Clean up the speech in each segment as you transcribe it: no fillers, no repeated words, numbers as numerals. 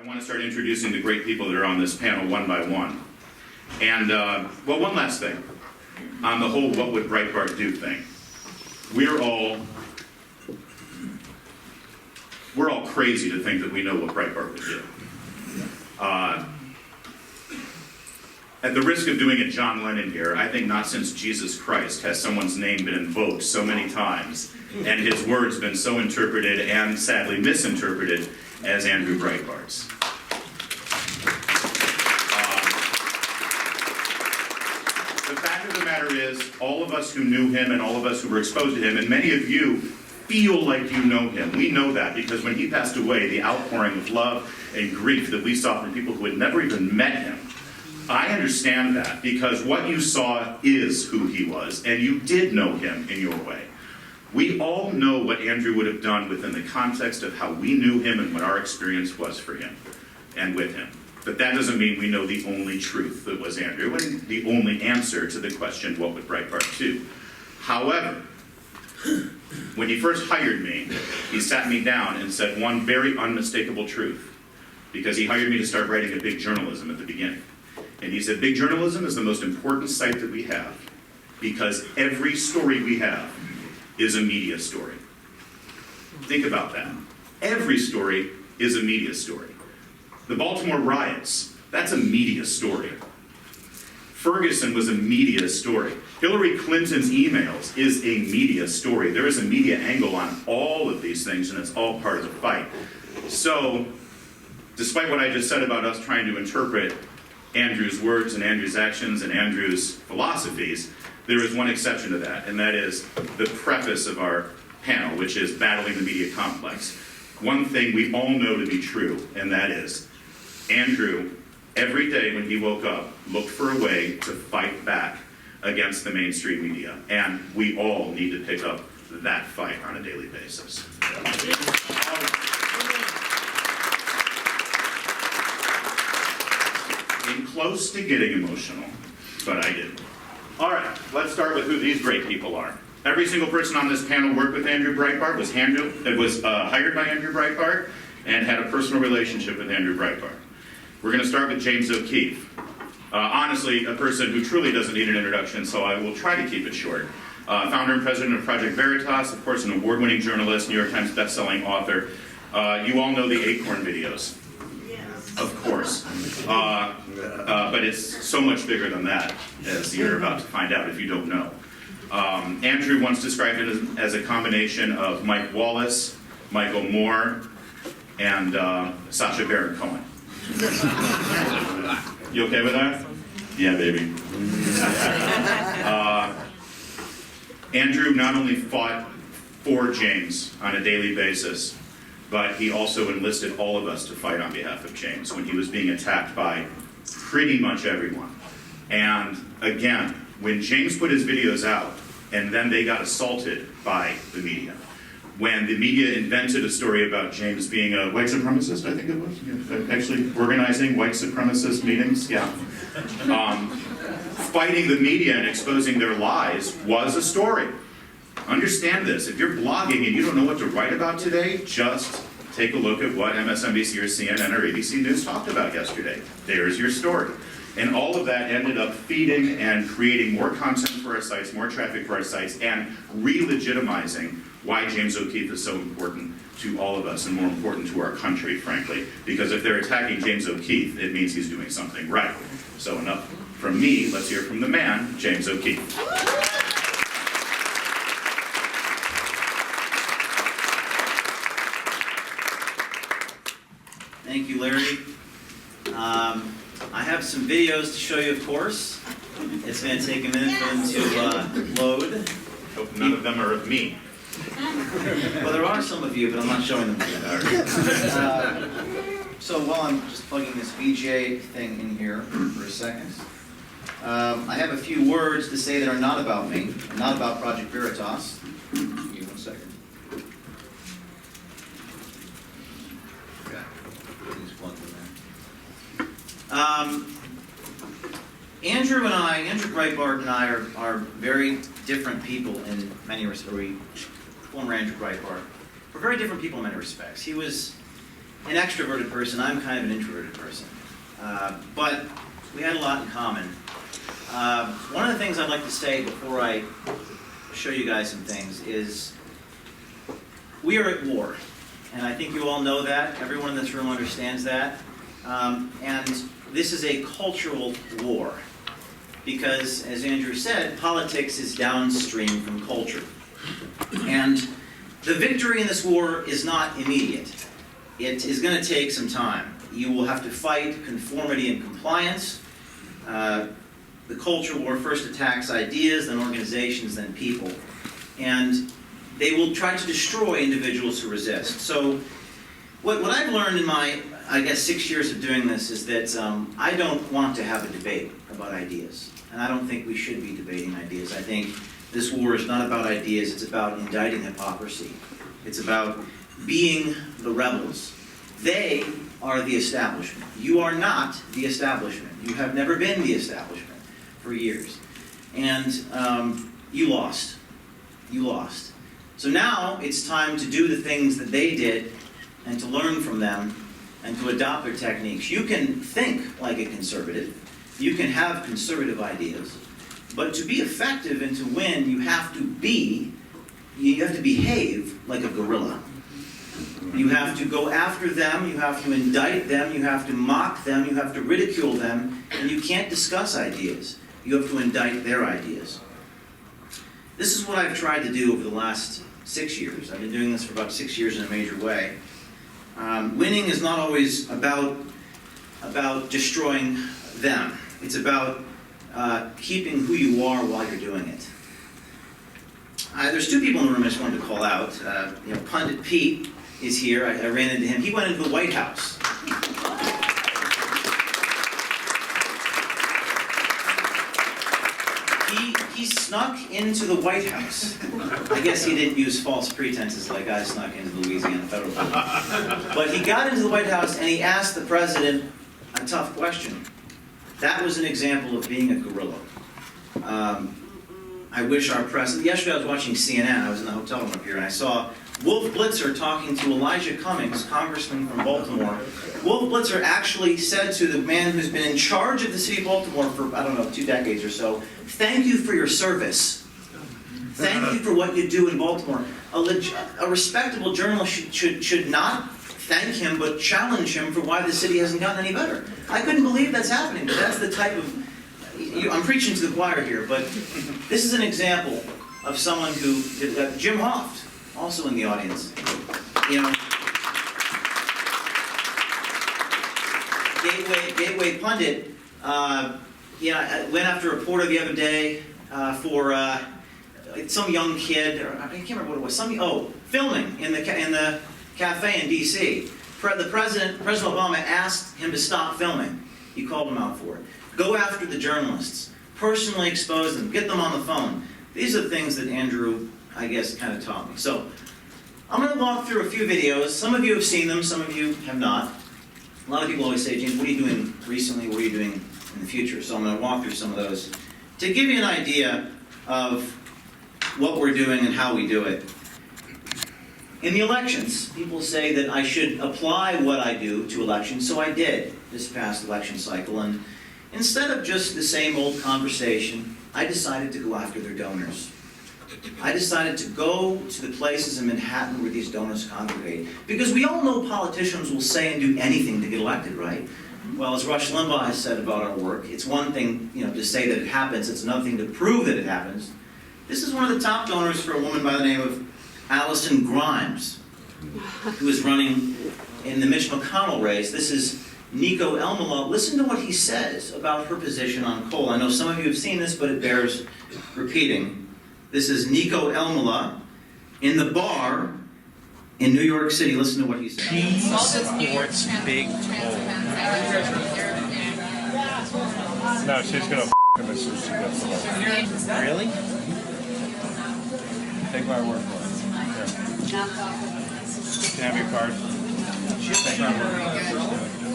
I want to start introducing the great people that are on this panel one by one. And, well, one last thing on the whole what would Breitbart do thing. We're all crazy to think that we know what Breitbart would do. At the risk of doing a John Lennon here, I think not since Jesus Christ has someone's name been invoked so many times and his words been so interpreted and sadly misinterpreted as Andrew Breitbart's. The fact of the matter is, all of us who knew him and all of us who were exposed to him, and many of you feel like you know him. We know that because when he passed away, the outpouring of love and grief that we saw from people who had never even met him, I understand that because what you saw is who he was, and you did know him in your way. We all know what Andrew would have done within the context of how we knew him and what our experience was for him and with him. But that doesn't mean we know the only truth that was Andrew and the only answer to the question, what would Breitbart do? However, when he first hired me, he sat me down and said one very unmistakable truth, because he hired me to start writing a big journalism at the beginning. And he said, big journalism is the most important site that we have, because every story we have is a media story. Think about that. Every story is a media story. The Baltimore riots, that's a media story. Ferguson was a media story. Hillary Clinton's emails is a media story. There is a media angle on all of these things, and it's all part of the fight. So, despite what I just said about us trying to interpret Andrew's words and Andrew's actions and Andrew's philosophies, there is one exception to that, and that is the preface of our panel, which is battling the media complex. One thing we all know to be true, and that is Andrew, every day when he woke up, looked for a way to fight back against the mainstream media, and we all need to pick up that fight on a daily basis. I'm close to getting emotional, but I didn't. All right, let's start with who these great people are. Every single person on this panel worked with Andrew Breitbart, was hired by Andrew Breitbart, and had a personal relationship with Andrew Breitbart. We're going to start with James O'Keefe. Honestly, a person who truly doesn't need an introduction, so I will try to keep it short. Founder and president of Project Veritas, of course, an award-winning journalist, New York Times best-selling author. You all know the Acorn videos. Of course. But it's so much bigger than that, as you're about to find out if you don't know. Andrew once described it as a combination of Mike Wallace, Michael Moore, and Sacha Baron Cohen. You okay with that? Yeah, baby. Andrew not only fought for James on a daily basis, but he also enlisted all of us to fight on behalf of James when he was being attacked by pretty much everyone. And again, when James put his videos out, and then they got assaulted by the media, when the media invented a story about James being a white supremacist, I think it was, actually organizing white supremacist meetings, yeah. Fighting the media and exposing their lies was a story. Understand this, if you're blogging and you don't know what to write about today, just take a look at what MSNBC or CNN or ABC News talked about yesterday. There's your story. And all of that ended up feeding and creating more content for our sites, more traffic for our sites, and re-legitimizing why James O'Keefe is so important to all of us and more important to our country, frankly. Because if they're attacking James O'Keefe, it means he's doing something right. So enough from me, let's hear from the man, James O'Keefe. Thank you, Larry. I have some videos to show you, of course. It's going to take a minute for them to load. Hope none of them are of me. Well, there are some of you, but I'm not showing them to you. So while I'm just plugging this VJ thing in here for a second, I have a few words to say that are not about me, not about Project Veritas. Give me 1 second. Andrew Breitbart and I are very different people in many respects. Former Andrew Breitbart. We're very different people in many respects. He was an extroverted person. I'm kind of an introverted person. But we had a lot in common. One of the things I'd like to say before I show you guys some things is we are at war. And I think you all know that. Everyone in this room understands that. And this is a cultural war. Because, as Andrew said, politics is downstream from culture. And the victory in this war is not immediate. It is going to take some time. You will have to fight conformity and compliance. The culture war first attacks ideas, then organizations, then people. And they will try to destroy individuals who resist. So what I've learned in my, I guess, 6 years of doing this is that I don't want to have a debate about ideas. And I don't think we should be debating ideas. I think this war is not about ideas, it's about indicting hypocrisy. It's about being the rebels. They are the establishment. You are not the establishment. You have never been the establishment for years. And you lost. You lost. So now it's time to do the things that they did and to learn from them and to adopt their techniques. You can think like a conservative. You can have conservative ideas. But to be effective and to win, you have to behave like a guerrilla. You have to go after them, you have to indict them, you have to mock them, you have to ridicule them, and you can't discuss ideas. You have to indict their ideas. This is what I've tried to do over the last 6 years. I've been doing this for about 6 years in a major way. Winning is not always about destroying them. It's about keeping who you are while you're doing it. There's two people in the room I just wanted to call out. Pundit Pete is here. I ran into him. He went into the White House. He snuck into the White House. I guess he didn't use false pretenses like I snuck into the Louisiana federal building. But he got into the White House and he asked the president a tough question. That was an example of being a guerrilla. I wish our president... Yesterday I was watching CNN. I was in the hotel room up here, and I saw Wolf Blitzer talking to Elijah Cummings, congressman from Baltimore. Wolf Blitzer actually said to the man who's been in charge of the city of Baltimore for, 2 decades or so, "Thank you for your service. Thank you for what you do in Baltimore." A respectable journalist should not thank him, but challenge him for why the city hasn't gotten any better. I couldn't believe that's happening, but that's the type of... I'm preaching to the choir here, but this is an example of someone who... Jim Hoft, also in the audience. Gateway Pundit, I went after a reporter the other day for some young kid, or I can't remember what it was, filming in the cafe in D.C. President Obama asked him to stop filming. He called him out for it. Go after the journalists. Personally expose them. Get them on the phone. These are things that Andrew, I guess, kind of taught me. So, I'm going to walk through a few videos. Some of you have seen them, some of you have not. A lot of people always say, "James, what are you doing recently? What are you doing in the future?" So I'm going to walk through some of those to give you an idea of what we're doing and how we do it. In the elections, people say that I should apply what I do to elections, so I did this past election cycle. And instead of just the same old conversation, I decided to go after their donors. I decided to go to the places in Manhattan where these donors congregate. Because we all know politicians will say and do anything to get elected, right? Well, as Rush Limbaugh has said about our work, it's one thing, to say that it happens. It's another thing to prove that it happens. This is one of the top donors for a woman by the name of Allison Grimes, who is running in the Mitch McConnell race. This is Nico Elmela. Listen to what he says about her position on coal. I know some of you have seen this, but it bears repeating. This is Nico Elmela in the bar in New York City. Listen to what he says. He supports big coal. No, she's going to him as soon as she gets elected. Really? Take my word for it. Here. Can I have your card? Take my word for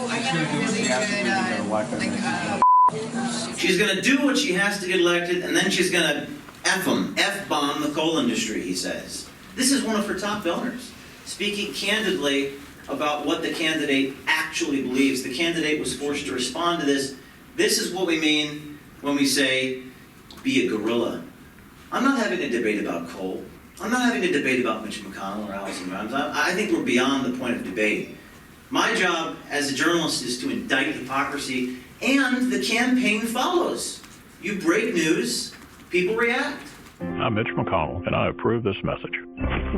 it. She's going to do what she has to do to get elected. She's going to do what she has to get elected, and then she's going to F-bomb the coal industry, he says. This is one of her top donors. Speaking candidly about what the candidate actually believes. The candidate was forced to respond to this. This is what we mean when we say, be a guerrilla. I'm not having a debate about coal. I'm not having a debate about Mitch McConnell or Alison Grimes. I think we're beyond the point of debate. My job as a journalist is to indict hypocrisy, and the campaign follows. You break news, people react. I'm Mitch McConnell, and I approve this message.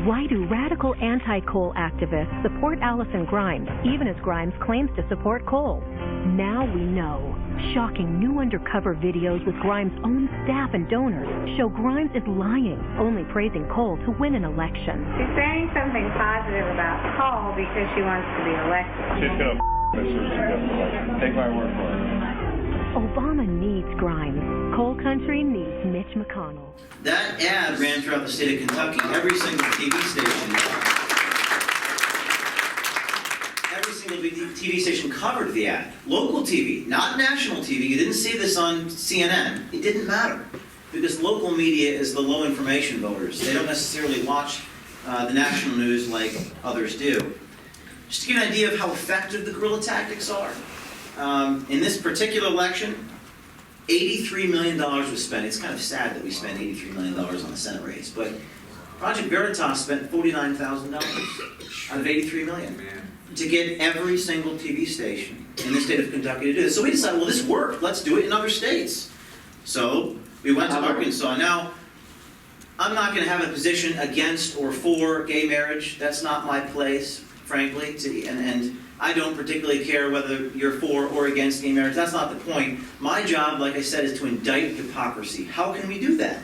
Why do radical anti-coal activists support Alison Grimes, even as Grimes claims to support coal? Now we know. Shocking new undercover videos with Grimes' own staff and donors show Grimes is lying, only praising coal to win an election. She's saying something positive about coal because she wants to be elected. She's going to take my word for it. Obama needs Grimes. Coal country needs Mitch McConnell. That ad ran throughout the state of Kentucky. Every single TV station covered the ad. Local TV, not national TV. You didn't see this on CNN. It didn't matter, because local media is the low information voters. They don't necessarily watch the national news like others do. Just to give you an idea of how effective the guerrilla tactics are, in this particular election, $83 million was spent. It's kind of sad that we spent $83 million on the Senate race, but Project Veritas spent $49,000 out of $83 million to get every single TV station in the state of Kentucky to do this. So we decided, well, this worked. Let's do it in other states. So we went to Arkansas. Now, I'm not going to have a position against or for gay marriage. That's not my place, frankly, and I don't particularly care whether you're for or against gay marriage. That's not the point. My job, like I said, is to indict hypocrisy. How can we do that?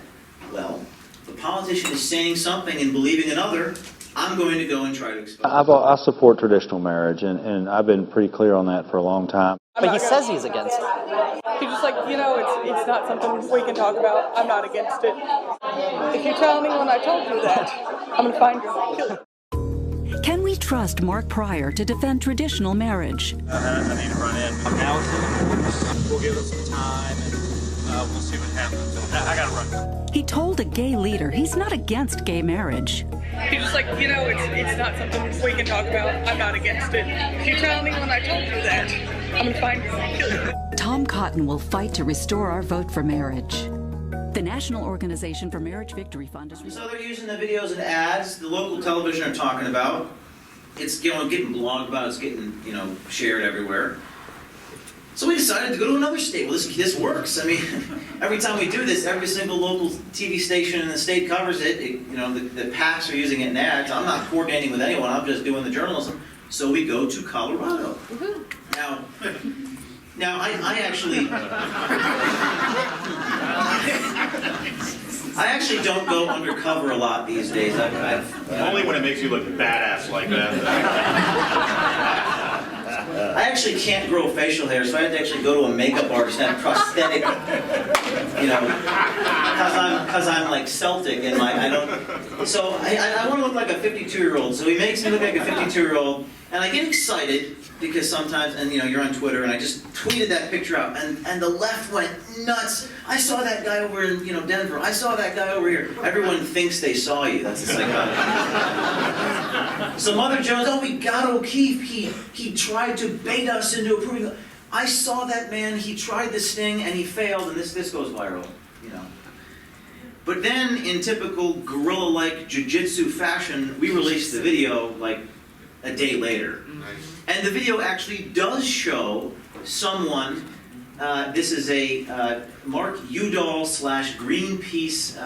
Well, the politician is saying something and believing another. I'm going to go and try to expose it. I support traditional marriage, and I've been pretty clear on that for a long time. But he says he's against it. He's just like, it's not something we can talk about. I'm not against it. If you tell anyone I told you that, I'm going to find you and kill you. Can we trust Mark Pryor to defend traditional marriage? I need to run in. We'll give us some time, and we'll see what happens. I got to run. He told a gay leader he's not against gay marriage. He's just like, it's not something we can talk about. I'm not against it. If you tell anyone I told you that, I'm going to find you and kill you. Tom Cotton will fight to restore our vote for marriage. The National Organization for Marriage Victory Fund is... So they're using the videos and ads the local television are talking about. It's getting blogged about, it's getting shared everywhere. So we decided to go to another state. Well, this works. I mean, every time we do this, every single local TV station in the state covers it. The PACs are using it in ads. I'm not coordinating with anyone. I'm just doing the journalism. So we go to Colorado. Now I actually don't go undercover a lot these days. Only when it makes you look badass like that. I actually can't grow facial hair, so I had to actually go to a makeup artist and have prosthetic, because I'm like Celtic and I don't. So I want to look like a 52-year-old. So he makes me look like a 52-year-old, and I get excited because sometimes, and you're on Twitter, and I just tweeted that picture out, and the left went nuts. I saw that guy over in Denver. I saw that guy over here. Everyone thinks they saw you. That's the psychology. So Mother Jones, we got O'Keefe. He tried to bait us into approving. I saw that man. He tried this thing and he failed, and this goes viral. But then, in typical guerrilla-like jiu-jitsu fashion, we released the video like a day later. And the video actually does show someone, this is a Mark Udall / Greenpeace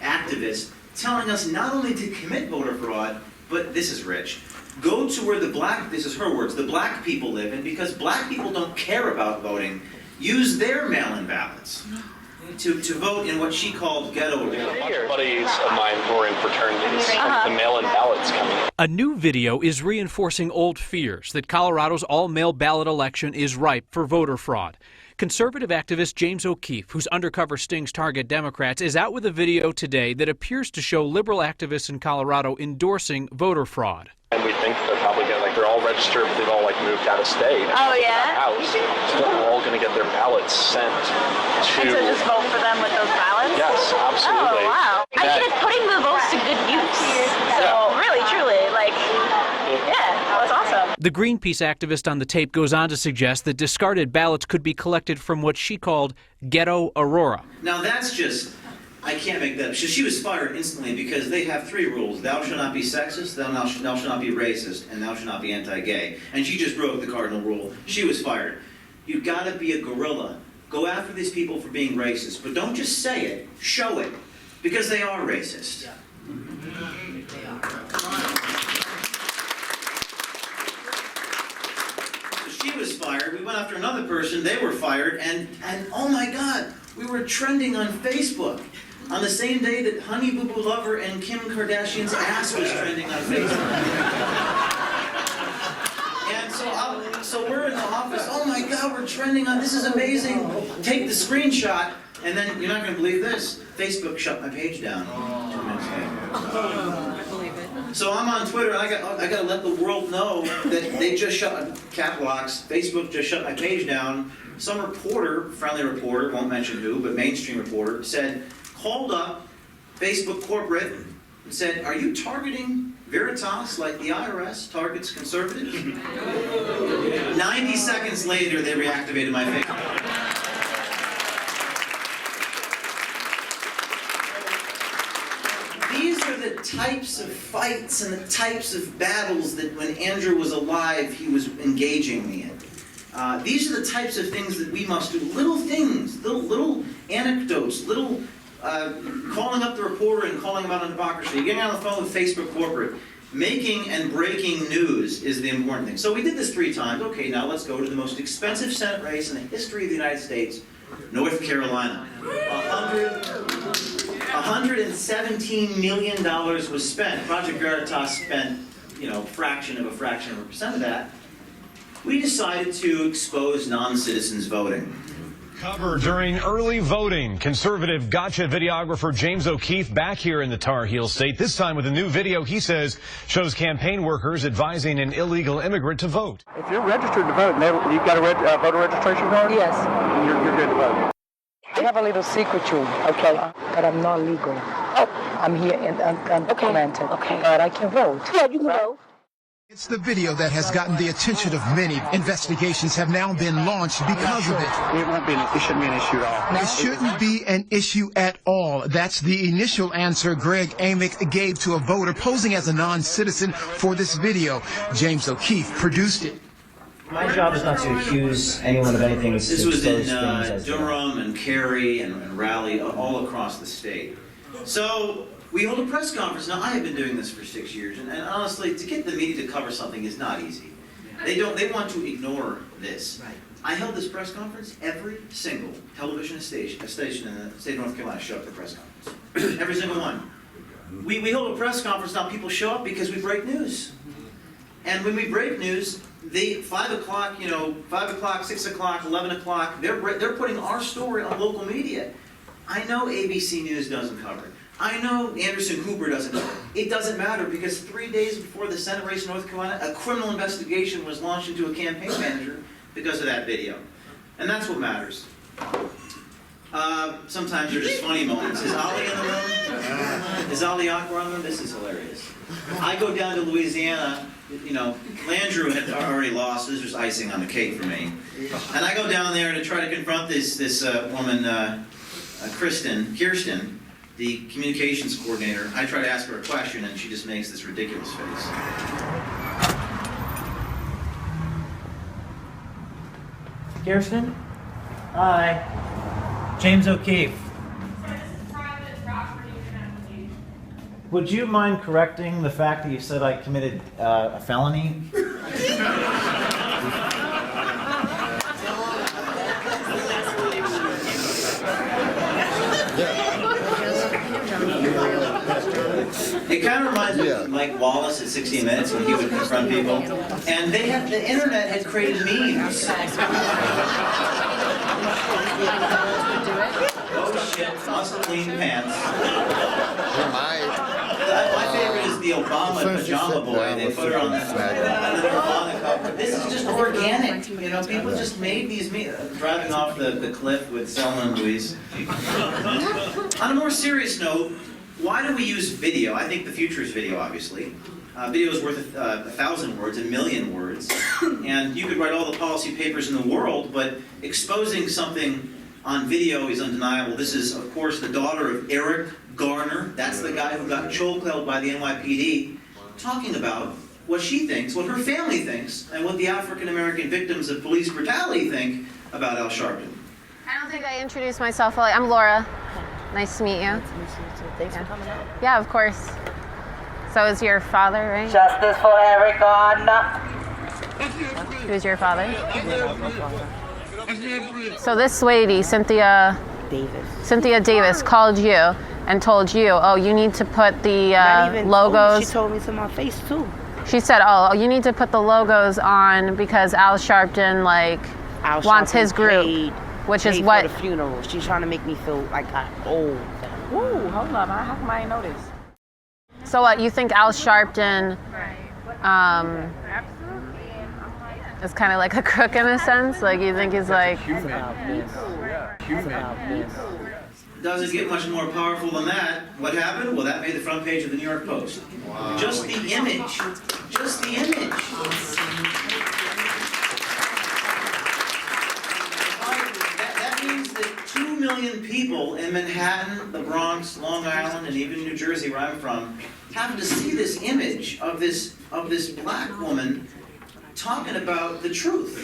activist, telling us not only to commit voter fraud, but this is rich. Go to where this is her words, the black people live, and because black people don't care about voting, use their mail-in ballots to vote in what she called ghetto. Buddies of mine who are in fraternities, the mail-in ballots coming. A new video is reinforcing old fears that Colorado's all-mail ballot election is ripe for voter fraud. Conservative activist James O'Keefe, whose undercover stings target Democrats, is out with a video today that appears to show liberal activists in Colorado endorsing voter fraud. And we think they're probably they're all registered, but they've all moved out of state. Oh, yeah? House. So they're all going to get their ballots sent to... And so just vote for them with those ballots? Yes, absolutely. Oh, wow. I think it's putting the votes to good use. So really, truly, yeah, that's awesome. The Greenpeace activist on the tape goes on to suggest that discarded ballots could be collected from what she called Ghetto Aurora. Now that's just, I can't make that up. She was fired instantly because they have 3 rules. Thou shalt not be sexist, thou shalt not be racist, and thou shalt not be anti-gay. And she just broke the cardinal rule. She was fired. You've got to be a guerrilla. Go after these people for being racist, but don't just say it, show it, because they are racist. Yeah. They are. So she was fired. We went after another person. They were fired, and oh my God, we were trending on Facebook on the same day that Honey Boo Boo Lover and Kim Kardashian's ass was trending on Facebook. And so we're in the office. Oh my God, we're trending on. This is amazing. Take the screenshot, and then you're not going to believe this. Facebook shut my page down 2 minutes later. So I'm on Twitter, and I got to let the world know that they just shut cap locks. Facebook just shut my page down. Some reporter, friendly reporter, won't mention who, but mainstream reporter, called up Facebook corporate and said, "Are you targeting Veritas like the IRS targets conservatives?" 90 seconds later, they reactivated my Facebook. These are the types of fights and the types of battles that when Andrew was alive, he was engaging me in. These are the types of things that we must do. Little things, little anecdotes, little calling up the reporter and calling him out on hypocrisy, getting on the phone with Facebook corporate. Making and breaking news is the important thing. So we did this 3 times. Okay, now let's go to the most expensive Senate race in the history of the United States, North Carolina. $117 million was spent. Project Veritas spent, fraction of a percent of that. We decided to expose non-citizens voting. Cover during early voting. Conservative gotcha videographer James O'Keefe back here in the Tar Heel State, this time with a new video he says shows campaign workers advising an illegal immigrant to vote. If you're registered to vote, you've got a voter registration card? Yes. You're good to vote. I have a little secret too, okay, but I'm not legal. Oh. I'm here undocumented, okay. But I can vote. Yeah, you can vote. It's the video that has gotten the attention of many. Investigations have now been launched because of it. It shouldn't be an issue at all. It shouldn't be an issue at all. That's the initial answer Greg Amick gave to a voter posing as a non-citizen for this video. James O'Keefe produced it. My job is not to accuse anyone of anything. This was in Durham and Cary and Raleigh, all across the state. So we hold a press conference. Now, I have been doing this for 6 years, and honestly, to get the media to cover something is not easy. They want to ignore this. I held this press conference. Every single television station in the state of North Carolina showed up for press conference. Every single one. We hold a press conference now. People show up because we break news, and when we break news, 5 o'clock, 5 o'clock, 6 o'clock, 11 o'clock, they're putting our story on local media. I know ABC News doesn't cover it. I know Anderson Cooper doesn't cover it. It doesn't matter because 3 days before the Senate race in North Carolina, a criminal investigation was launched into a campaign manager because of that video. And that's what matters. Sometimes there's just funny moments. Is Ali in the room? Is Ali Akbar in the room? This is hilarious. I go down to Louisiana. Landrew had already lost. So this was icing on the cake for me. And I go down there to try to confront this woman, Kirsten, the communications coordinator. I try to ask her a question, and she just makes this ridiculous face. Kirsten? Hi. James O'Keefe. Would you mind correcting the fact that you said I committed a felony? It kind of reminds me of Mike Wallace at 60 Minutes when he would confront people. And the internet had created memes. Oh shit, must clean pants. My favorite is the Obama pajama boy. They put her on the Obama cover. This is just organic. People just made these memes. Driving off the cliff with Selma and Louise. On a more serious note, why do we use video? I think the future is video, obviously. Video is worth 1,000 words, 1,000,000 words, and you could write all the policy papers in the world, but exposing something on video is undeniable. This is, of course, the daughter of Eric Garner. That's the guy who got chokehold by the NYPD, talking about what she thinks, what her family thinks, and what the African-American victims of police brutality think about Al Sharpton. I don't think I introduced myself fully. I'm Laura. Nice to meet you. Nice to meet you too. Thanks for coming out. Yeah, of course. So is your father, right? Justice for Eric Garner. Who's your father? So this lady, Cynthia Davis, called you and told you, oh, you need to put the logos. She told me to my face too. She said, oh, you need to put the logos on because Al Sharpton wants his group, which is what for the funeral. She's trying to make me feel like I'm old. Whoa, hold on, how come I know this? So what, you think Al Sharpton is kind of like a crook in a sense? Like you think he's like... Doesn't get much more powerful than that. What happened? Well, that made the front page of the New York Post. Wow. Just the image. Just the image. That means that 2 million people in Manhattan, the Bronx, Long Island, and even New Jersey, where I'm from, happen to see this image of this black woman talking about the truth.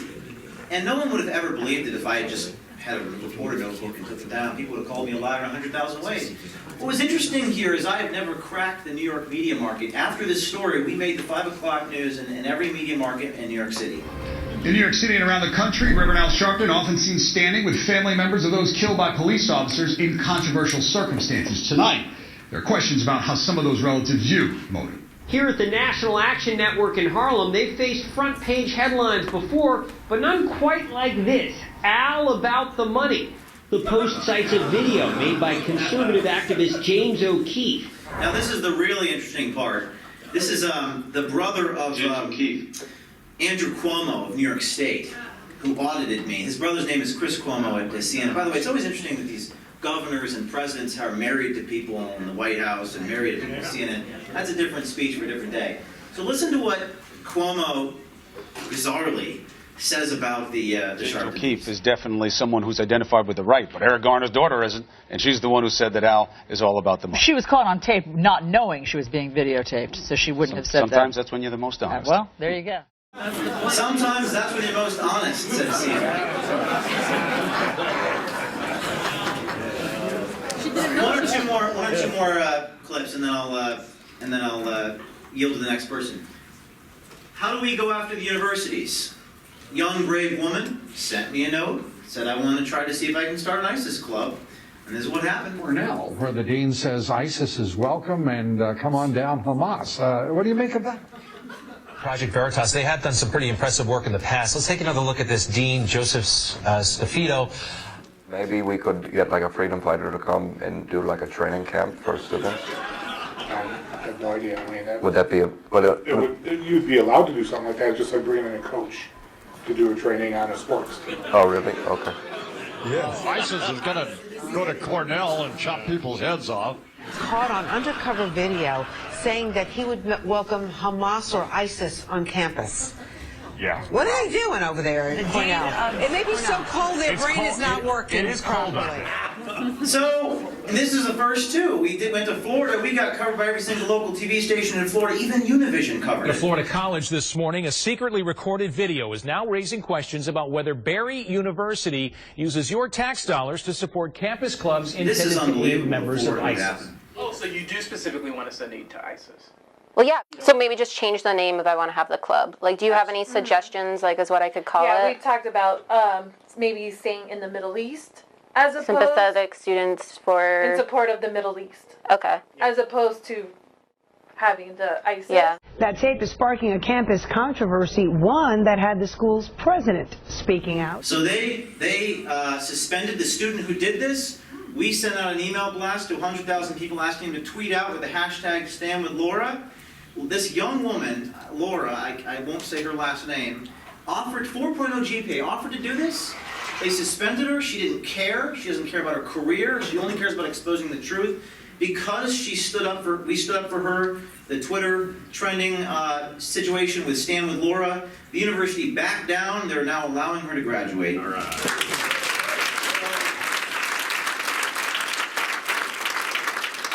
And no one would have ever believed it if I had just had a reporter notebook and took it down. People would have called me a liar in 100,000 ways. What was interesting here is I have never cracked the New York media market. After this story, we made the 5 o'clock news in every media market in New York City. In New York City and around the country, Reverend Al Sharpton often seen standing with family members of those killed by police officers in controversial circumstances. Tonight, there are questions about how some of those relatives view motive. Here at the National Action Network in Harlem, they've faced front-page headlines before, but none quite like this. Al about the money. The Post cites a video made by conservative activist James O'Keefe. Now, this is the really interesting part. This is the brother of Andrew Cuomo of New York State, who audited me. His brother's name is Chris Cuomo at CNN. By the way, it's always interesting that these governors and presidents are married to people in the White House and married to people at CNN. That's a different speech for a different day. So listen to what Cuomo, bizarrely, says about the Sharpton. O'Keefe is definitely someone who's identified with the right, but Eric Garner's daughter isn't, and she's the one who said that Al is all about the money. She was caught on tape not knowing she was being videotaped, so she wouldn't have said that. Sometimes that's when you're the most honest. Well, there you go. Sometimes that's when you're most honest, said CNN. One or two more clips, and then I'll yield to the next person. How do we go after the universities? Young, brave woman sent me a note, said I want to try to see if I can start an ISIS club, and this is what happened. Cornell, where the dean says ISIS is welcome and come on down, Hamas. What do you make of that? Project Veritas, they have done some pretty impressive work in the past. Let's take another look at this Dean Joseph Stafito. Maybe we could get like a freedom fighter to come and do like a training camp for students. I have no idea. I mean, would that be you'd be allowed to do something like that, just like bringing in a coach to do a training on a sports team. Oh, really? Okay. Yeah, ISIS is going to go to Cornell and chop people's heads off. Caught on undercover video saying that he would welcome Hamas or ISIS on campus. Yeah. What are they doing over there in Cornell? It may be so cold their brain is not working properly. So, and this is the first too. We went to Florida. We got covered by every single local TV station in Florida. Even Univision covered it. At Florida College this morning, a secretly recorded video is now raising questions about whether Barry University uses your tax dollars to support campus clubs intended to aid members of ISIS. Oh, so you do specifically want to send aid to ISIS? Well, yeah. So maybe just change the name if I want to have the club. Like, do you have any suggestions, like, as what I could call it? Yeah, we talked about maybe staying in the Middle East as opposed... Sympathetic students for... In support of the Middle East. Okay. As opposed to having the ISIS. Yeah. That tape is sparking a campus controversy, one that had the school's president speaking out. So they suspended the student who did this. We sent out an email blast to 100,000 people asking them to tweet out with the hashtag #StandWithLaura. Well, this young woman, Laura, I won't say her last name, offered 4.0 GPA, offered to do this, They suspended her. She didn't care. She doesn't care about her career. She only cares about exposing the truth. Because we stood up for her, the Twitter trending situation with Stand With Laura, the university backed down. They're now allowing her to graduate. All right.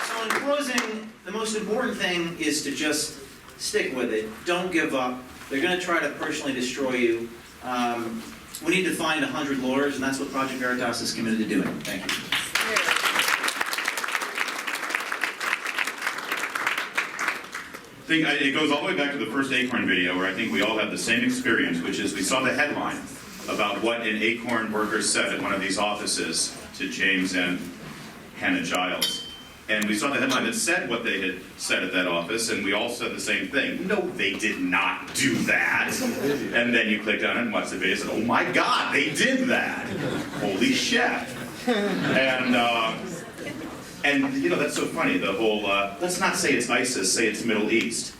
So in closing, the most important thing is to just stick with it. Don't give up. They're going to try to personally destroy you. We need to find 100 lawyers, and that's what Project Veritas is committed to doing. Thank you. It goes all the way back to the first Acorn video, where I think we all had the same experience, which is we saw the headline about what an Acorn worker said at one of these offices to James and Hannah Giles. And we saw the headline that said what they had said at that office, and we all said the same thing. No, they did not do that. And then you clicked on it and watched the video and said, oh my God, they did that. Holy shit. And you know, that's so funny, the whole, let's not say it's ISIS, say it's Middle East.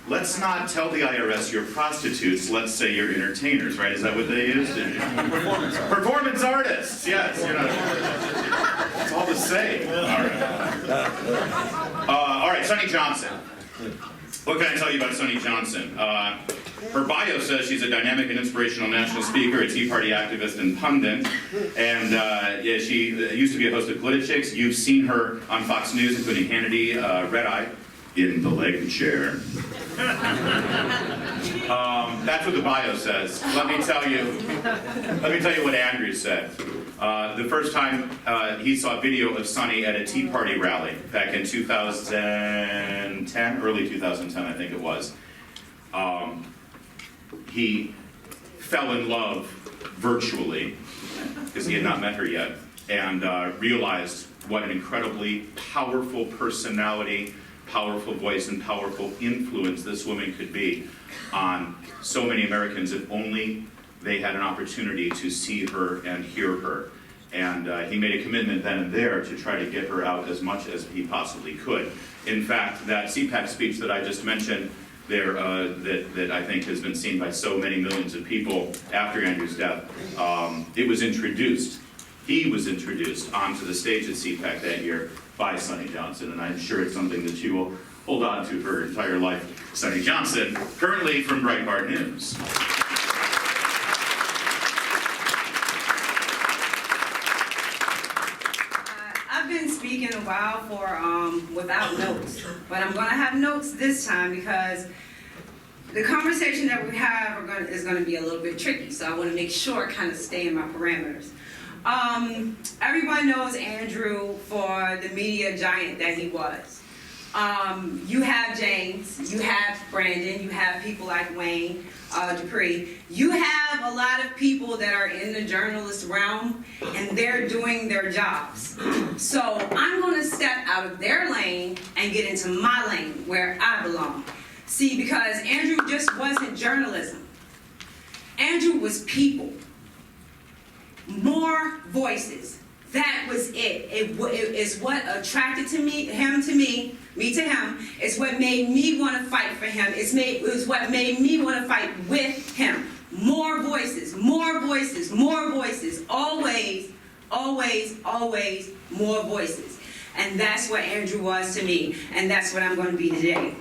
Let's not tell the IRS you're prostitutes, let's say you're entertainers, right? Is that what they used? Performance artists. Performance artists, yes, you know. It's all the same. All right, Sonny Johnson. What can I tell you about Sonny Johnson? Her bio says she's a dynamic and inspirational national speaker, a Tea Party activist and pundit, and yeah, she used to be a host of Politichicks. You've seen her on Fox News, including Hannity, Red Eye, in the leg chair. That's what the bio says. Let me tell you what Andrew said. The first time he saw video of Sonny at a Tea Party rally back in 2010, early 2010, I think it was. He fell in love virtually, because he had not met her yet, and realized what an incredibly powerful personality, powerful voice, and powerful influence this woman could be on so many Americans if only they had an opportunity to see her and hear her. And he made a commitment then and there to try to get her out as much as he possibly could. In fact, that CPAC speech that I just mentioned there, that I think has been seen by so many millions of people after Andrew's death, it was introduced. He was introduced onto the stage at CPAC that year by Sonny Johnson, and I'm sure it's something that she will hold on to for her entire life. Sonny Johnson, currently from Breitbart News. I've been speaking a while for without notes, but I'm going to have notes this time because the conversation that we have is going to be a little bit tricky, so I want to make sure I kind of stay in my parameters. Everybody knows Andrew for the media giant that he was. You have James, you have Brandon, you have people like Wayne, Dupree. You have a lot of people that are in the journalist realm, and they're doing their jobs. So I'm going to step out of their lane and get into my lane where I belong. See, because Andrew just wasn't journalism. Andrew was people. More voices. That was it. It is what attracted him to me to him. It's what made me want to fight for him. It was what made me want to fight with him. More voices, more voices, more voices. Always, always, always more voices. And that's what Andrew was to me. And that's what I'm going to be today.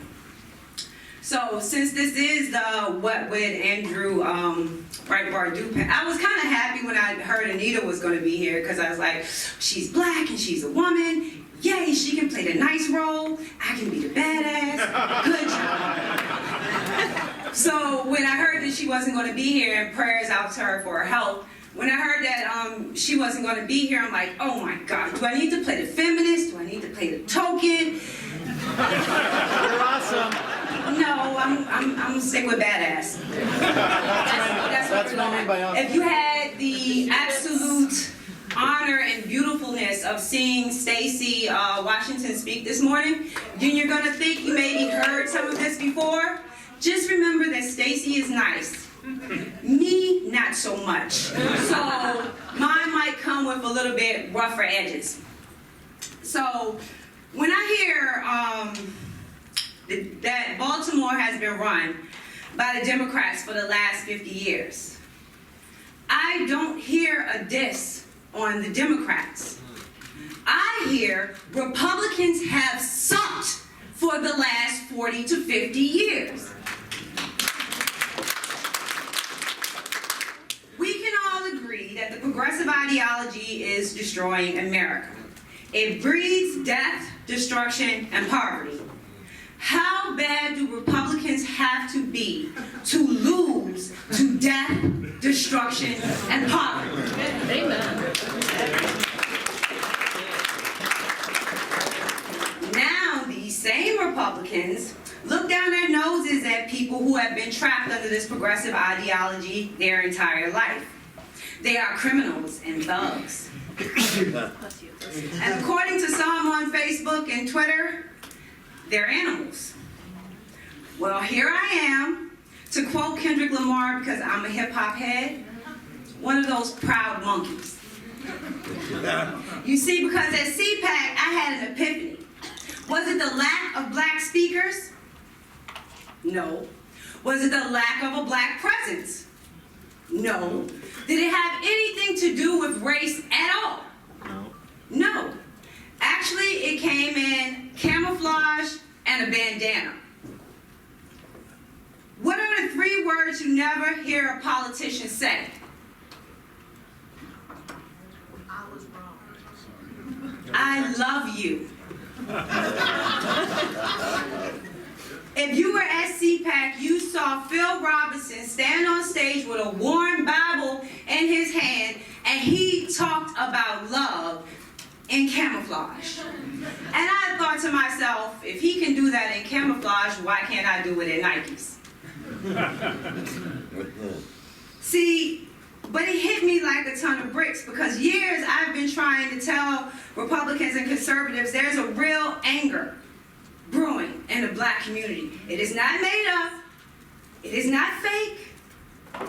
So since this is the What Would Andrew Breitbart Do? I was kind of happy when I heard Anita was going to be here because I was like, she's black and she's a woman. Yay, she can play the nice role. I can be the badass. Good job. So when I heard that she wasn't going to be here, and prayers out to her for her health, when I heard that she wasn't going to be here, I'm like, oh my God, do I need to play the feminist? Do I need to play the token? You're awesome. No, I'm gonna stick with badass. That's what I mean by awesome. If you had the absolute honor and beautifulness of seeing Stacey Washington speak this morning, then you're gonna think you maybe heard some of this before. Just remember that Stacey is nice. Me, not so much. So mine might come with a little bit rougher edges. So when I hear that Baltimore has been run by the Democrats for the last 50 years, I don't hear a diss on the Democrats. I hear Republicans have sucked for the last 40 to 50 years. We can all agree that the progressive ideology is destroying America. It breeds death, destruction, and poverty. How bad do Republicans have to be to lose to death, destruction, and poverty? Amen. Now, these same Republicans look down their noses at people who have been trapped under this progressive ideology their entire life. They are criminals and thugs. And according to some on Facebook and Twitter, they're animals. Well, here I am, to quote Kendrick Lamar, because I'm a hip-hop head, one of those proud monkeys. You see, because at CPAC, I had an epiphany. Was it the lack of black speakers? No. Was it the lack of a black presence? No. Did it have anything to do with race at all? No. Actually, it came in camouflage and a bandana. What are the 3 words you never hear a politician say? I was wrong. I love you. If you were at CPAC, you saw Phil Robinson stand on stage with a worn Bible in his hand, and he talked about love in camouflage. And I thought to myself, if he can do that in camouflage, why can't I do it in Nikes? See, but it hit me like a ton of bricks, because years I've been trying to tell Republicans and conservatives there's a real anger brewing in the black community. It is not made up. It is not fake.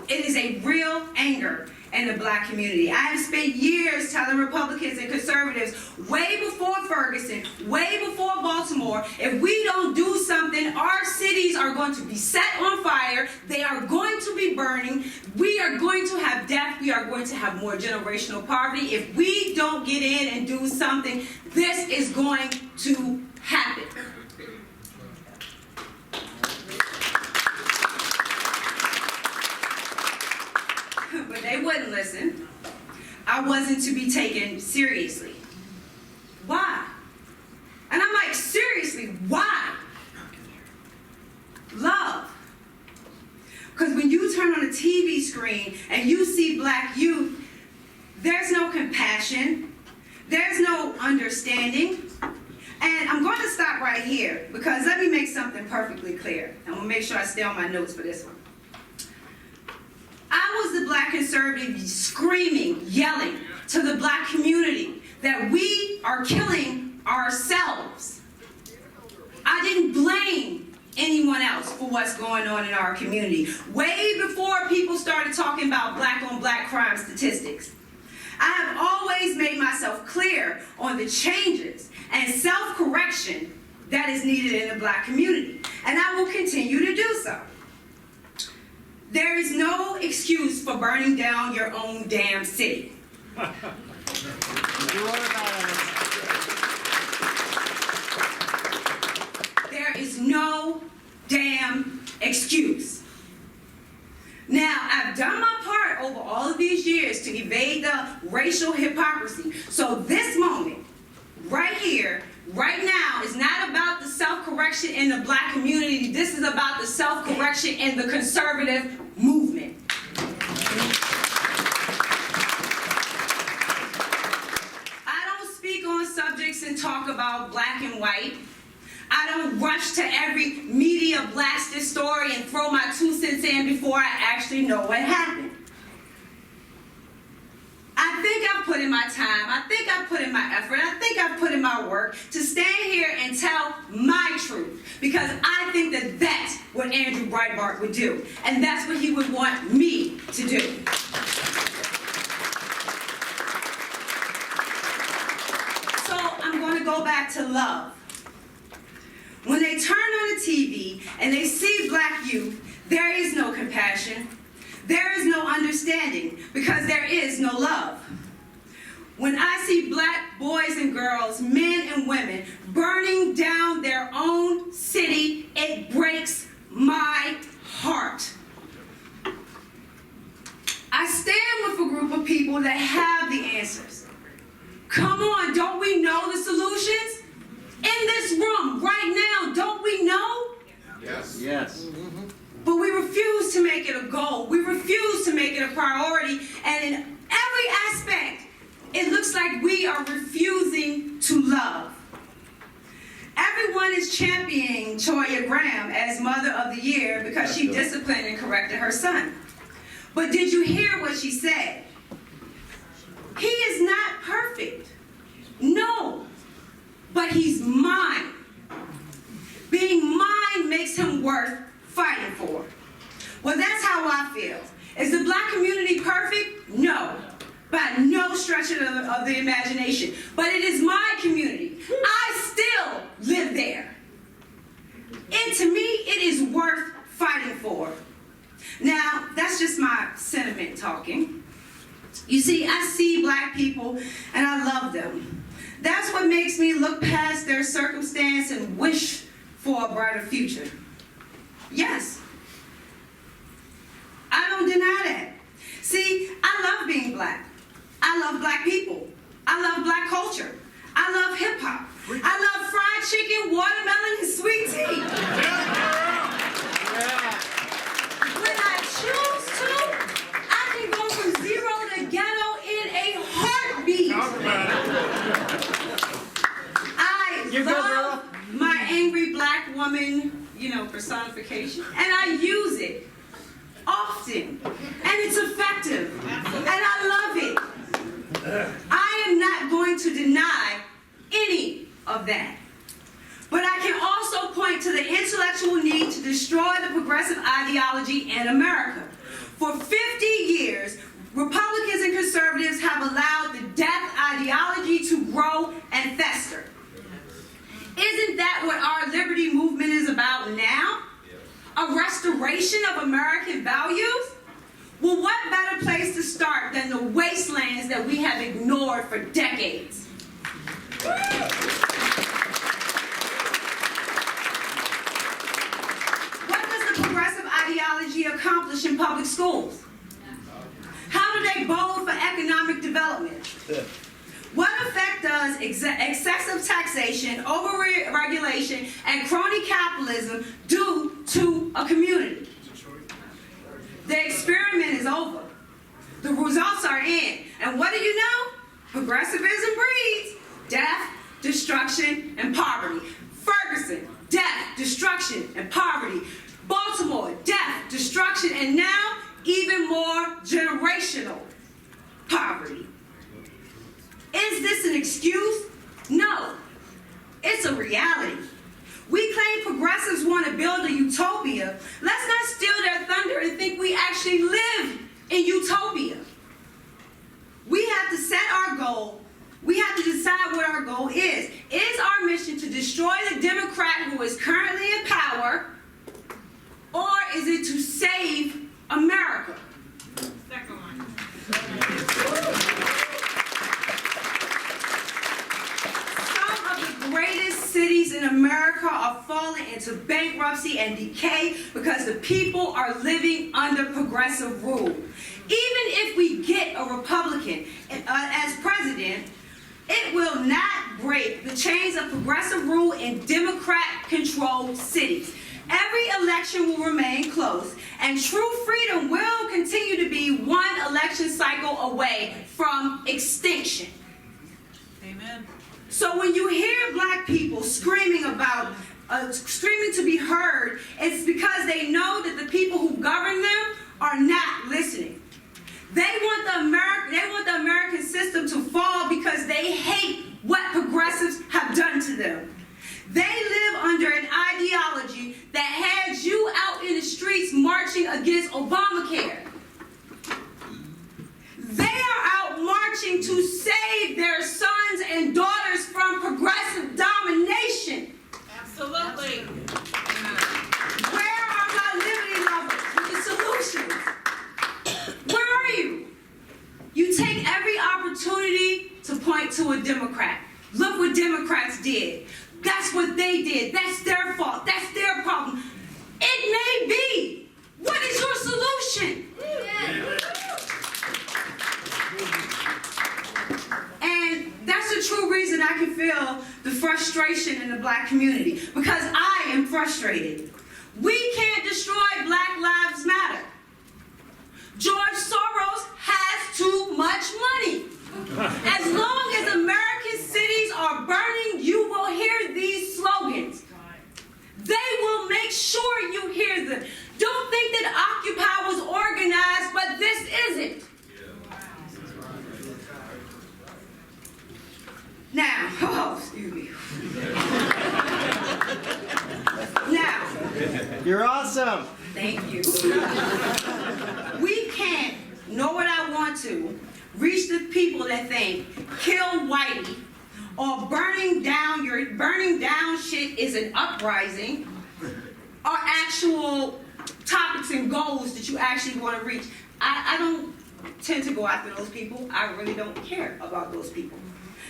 It is a real anger in the black community. I have spent years telling Republicans and conservatives, way before Ferguson, way before Baltimore, if we don't do something, our cities are going to be set on fire. They are going to be burning. We are going to have death. We are going to have more generational poverty. If we don't get in and do something, this is going to happen. But they wouldn't listen. I wasn't to be taken seriously. Why? And I'm like, seriously, why? Love. Because when you turn on a TV screen and you see black youth, there's no compassion. There's no understanding. And I'm going to stop right here, because let me make something perfectly clear. I'm going to make sure I stay on my notes for this one. I was the black conservative screaming, yelling to the black community that we are killing ourselves. I didn't blame anyone else for what's going on in our community. Way before people started talking about black-on-black crime statistics. I have always made myself clear on the changes and self-correction that is needed in the black community. And I will continue to do so. There is no excuse for burning down your own damn city. There is no damn excuse. Now, I've done my part over all of these years to evade the racial hypocrisy. So this moment, right here, right now, is not about the self-correction in the black community. This is about the self-correction in the conservative movement. I don't speak on subjects and talk about black and white. I don't rush to every media blasted story and throw my 2 cents in before I actually know what happened. I think I've put in my time, I think I've put in my effort, I think I've put in my work to stand here and tell my truth, because I think that that's what Andrew Breitbart would do, and that's what he would want me to do. So I'm going to go back to love. When they turn on the TV and they see black youth, there is no compassion. there is no understanding because there is no love. When I see black boys and girls, men and women, burning down their own city, it breaks my heart. I stand with a group of people that have the answers. Come on, don't we know the solutions? In this room, right now, don't we know? Yes. Yes. But we refuse to make it a goal. We refuse to make it a priority. And in every aspect, it looks like we are refusing to love. Everyone is championing Toya Graham as Mother of the Year because she disciplined and corrected her son. But did you hear what she said? He is not perfect. No. But he's mine. Being mine makes him worth fighting for. Well, that's how I feel. Is the black community perfect? No. By no stretch of the imagination. But it is my community. I still live there. And to me, it is worth fighting for. Now, that's just my sentiment talking. You see, I see black people and I love them. That's what makes me look past their circumstance and wish for a brighter future. Yes. I don't deny that. See, I love being black. I love black people. I love black culture. I love hip hop. I love fried chicken, watermelon, and sweet tea. When I choose to, I can go from zero to ghetto in a heartbeat. I love my angry black woman, personification, and I use it often, and it's effective, and I love it. I am not going to deny any of that. But I can also point to the intellectual need to destroy the progressive ideology in America. For 50 years, Republicans and conservatives have allowed the death ideology to grow and fester. Isn't that what our liberty movement is about now? A restoration of American values? Well, what better place to start than the wastelands that we have ignored for decades? What does the progressive ideology accomplish in public schools? How do they bowl for economic development? What effect does excessive taxation, over-regulation, and crony capitalism do to a community? The experiment is over. The results are in. And what do you know? Progressivism breeds death, destruction, and poverty. Ferguson, death, destruction, and poverty. Baltimore, death, destruction, and now even more generational poverty. Is this an excuse? No. It's a reality. We claim progressives want to build a utopia. Let's not steal their thunder and think we actually live in utopia. We have to set our goal. We have to decide what our goal is. Is our mission to destroy the Democrat who is currently in power, or is it to save America? Second one. Greatest cities in America are falling into bankruptcy and decay because the people are living under progressive rule. Even if we get a Republican as president, it will not break the chains of progressive rule in Democrat-controlled cities. Every election will remain close, and true freedom will continue to be one election cycle away from extinction. Amen. So when you hear black people screaming about, screaming to be heard, it's because they know that the people who govern them are not listening. They want the American system to fall because they hate what progressives have done to them. They live under an ideology that has you out in the streets marching against Obamacare. They are out marching to save their sons and daughters from progressive domination. Absolutely. Where are my liberty lovers with the solutions? That's what they did. That's their fault. That's their problem. It may be. What is your solution? And that's the true reason I can feel the frustration in the black community, because I am frustrated. We can't destroy Black Lives Matter. George Soros has too much money. As long as American cities are burning, you will hear these slogans. They will make sure you hear them. Don't think that Occupy was organized, but this isn't. Now, excuse me. Now. You're awesome. Thank you. We can't, know what I want to, reach the people that think kill Whitey or burning down shit is an uprising, are actual topics and goals that you actually want to reach. I don't tend to go after those people. I really don't care about those people.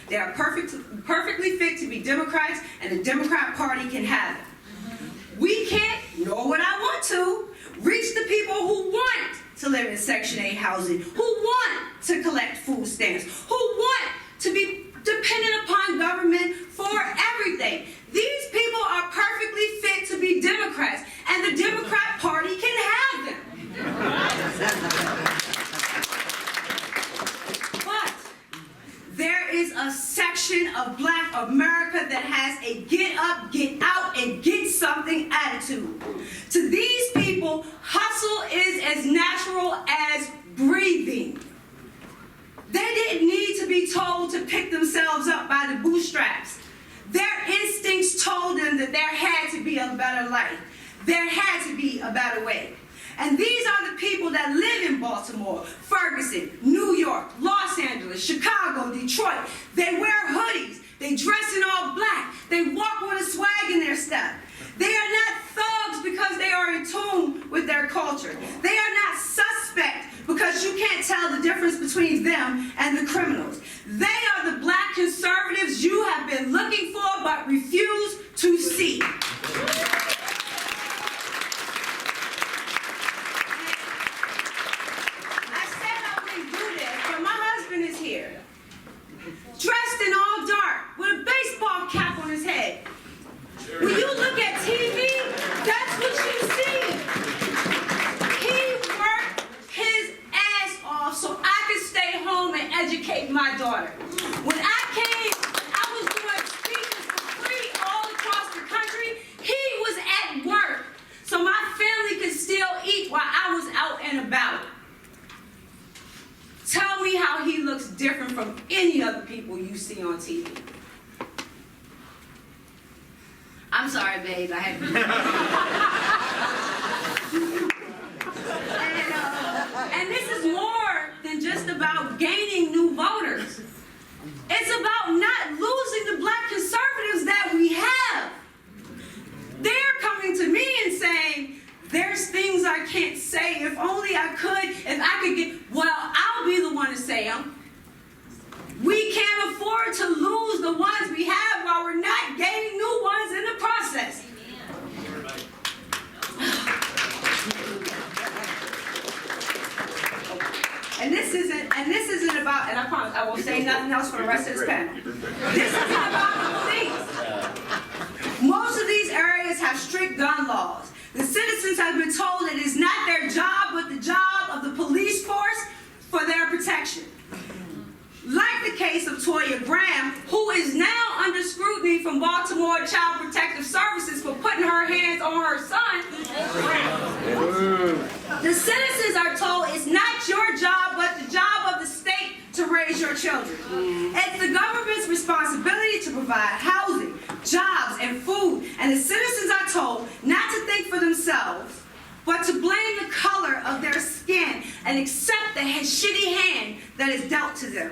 They are perfectly fit to be Democrats, and the Democrat Party can have it. We can't, nor would I want to, reach the people who want to live in Section 8 housing, who want to collect food stamps, who want to be dependent upon government for everything. These people are perfectly fit to be Democrats, and the Democrat Party can have them. But there is a section of Black America that has a get up, get out, and get something attitude. To these people, hustle is as natural as breathing. They didn't need to be told to pick themselves up by the bootstraps. Their instincts told them that there had to be a better life. There had to be a better way. And these are the people that live in Baltimore, Ferguson, New York, Los Angeles, Chicago, Detroit. They wear hoodies. They dress in all black. They walk with a swag in their step. They are not thugs because they are in tune with their culture. They are not suspect because you can't tell the difference between them and the criminals. They are the Black conservatives you have been looking for but refuse to see. Dressed in all dark, with a baseball cap on his head. When you look at TV, that's what you see. He worked his ass off so I could stay home and educate my daughter. When I came, I was doing speeches for free all across the country. He was at work, so my family could still eat while I was out and about. Tell me how he looks different from any other people you see on TV. I'm sorry, babe. I had and this is more than just about gaining new voters. It's about not losing the Black conservatives that we have. They're coming to me and saying, there's things I can't say. If only I could, if I could get, well, I'll be the one to say them. We can't afford to lose the ones we have while we're not gaining new ones in the process. And this isn't about, and I promise I won't say nothing else for the rest of this panel. This isn't about the police. Most of these areas have strict gun laws. The citizens have been told it is not their job, but the job of the police force for their protection. Like the case of Toya Graham, who is now under scrutiny from Baltimore Child Protective Services for putting her hands on her son. The citizens are told it's not your job, but the job of the state to raise your children. It's the government's responsibility to provide housing, jobs, and food, and the citizens are told not to think for themselves, but to blame the color of their skin and accept the shitty hand that is dealt to them.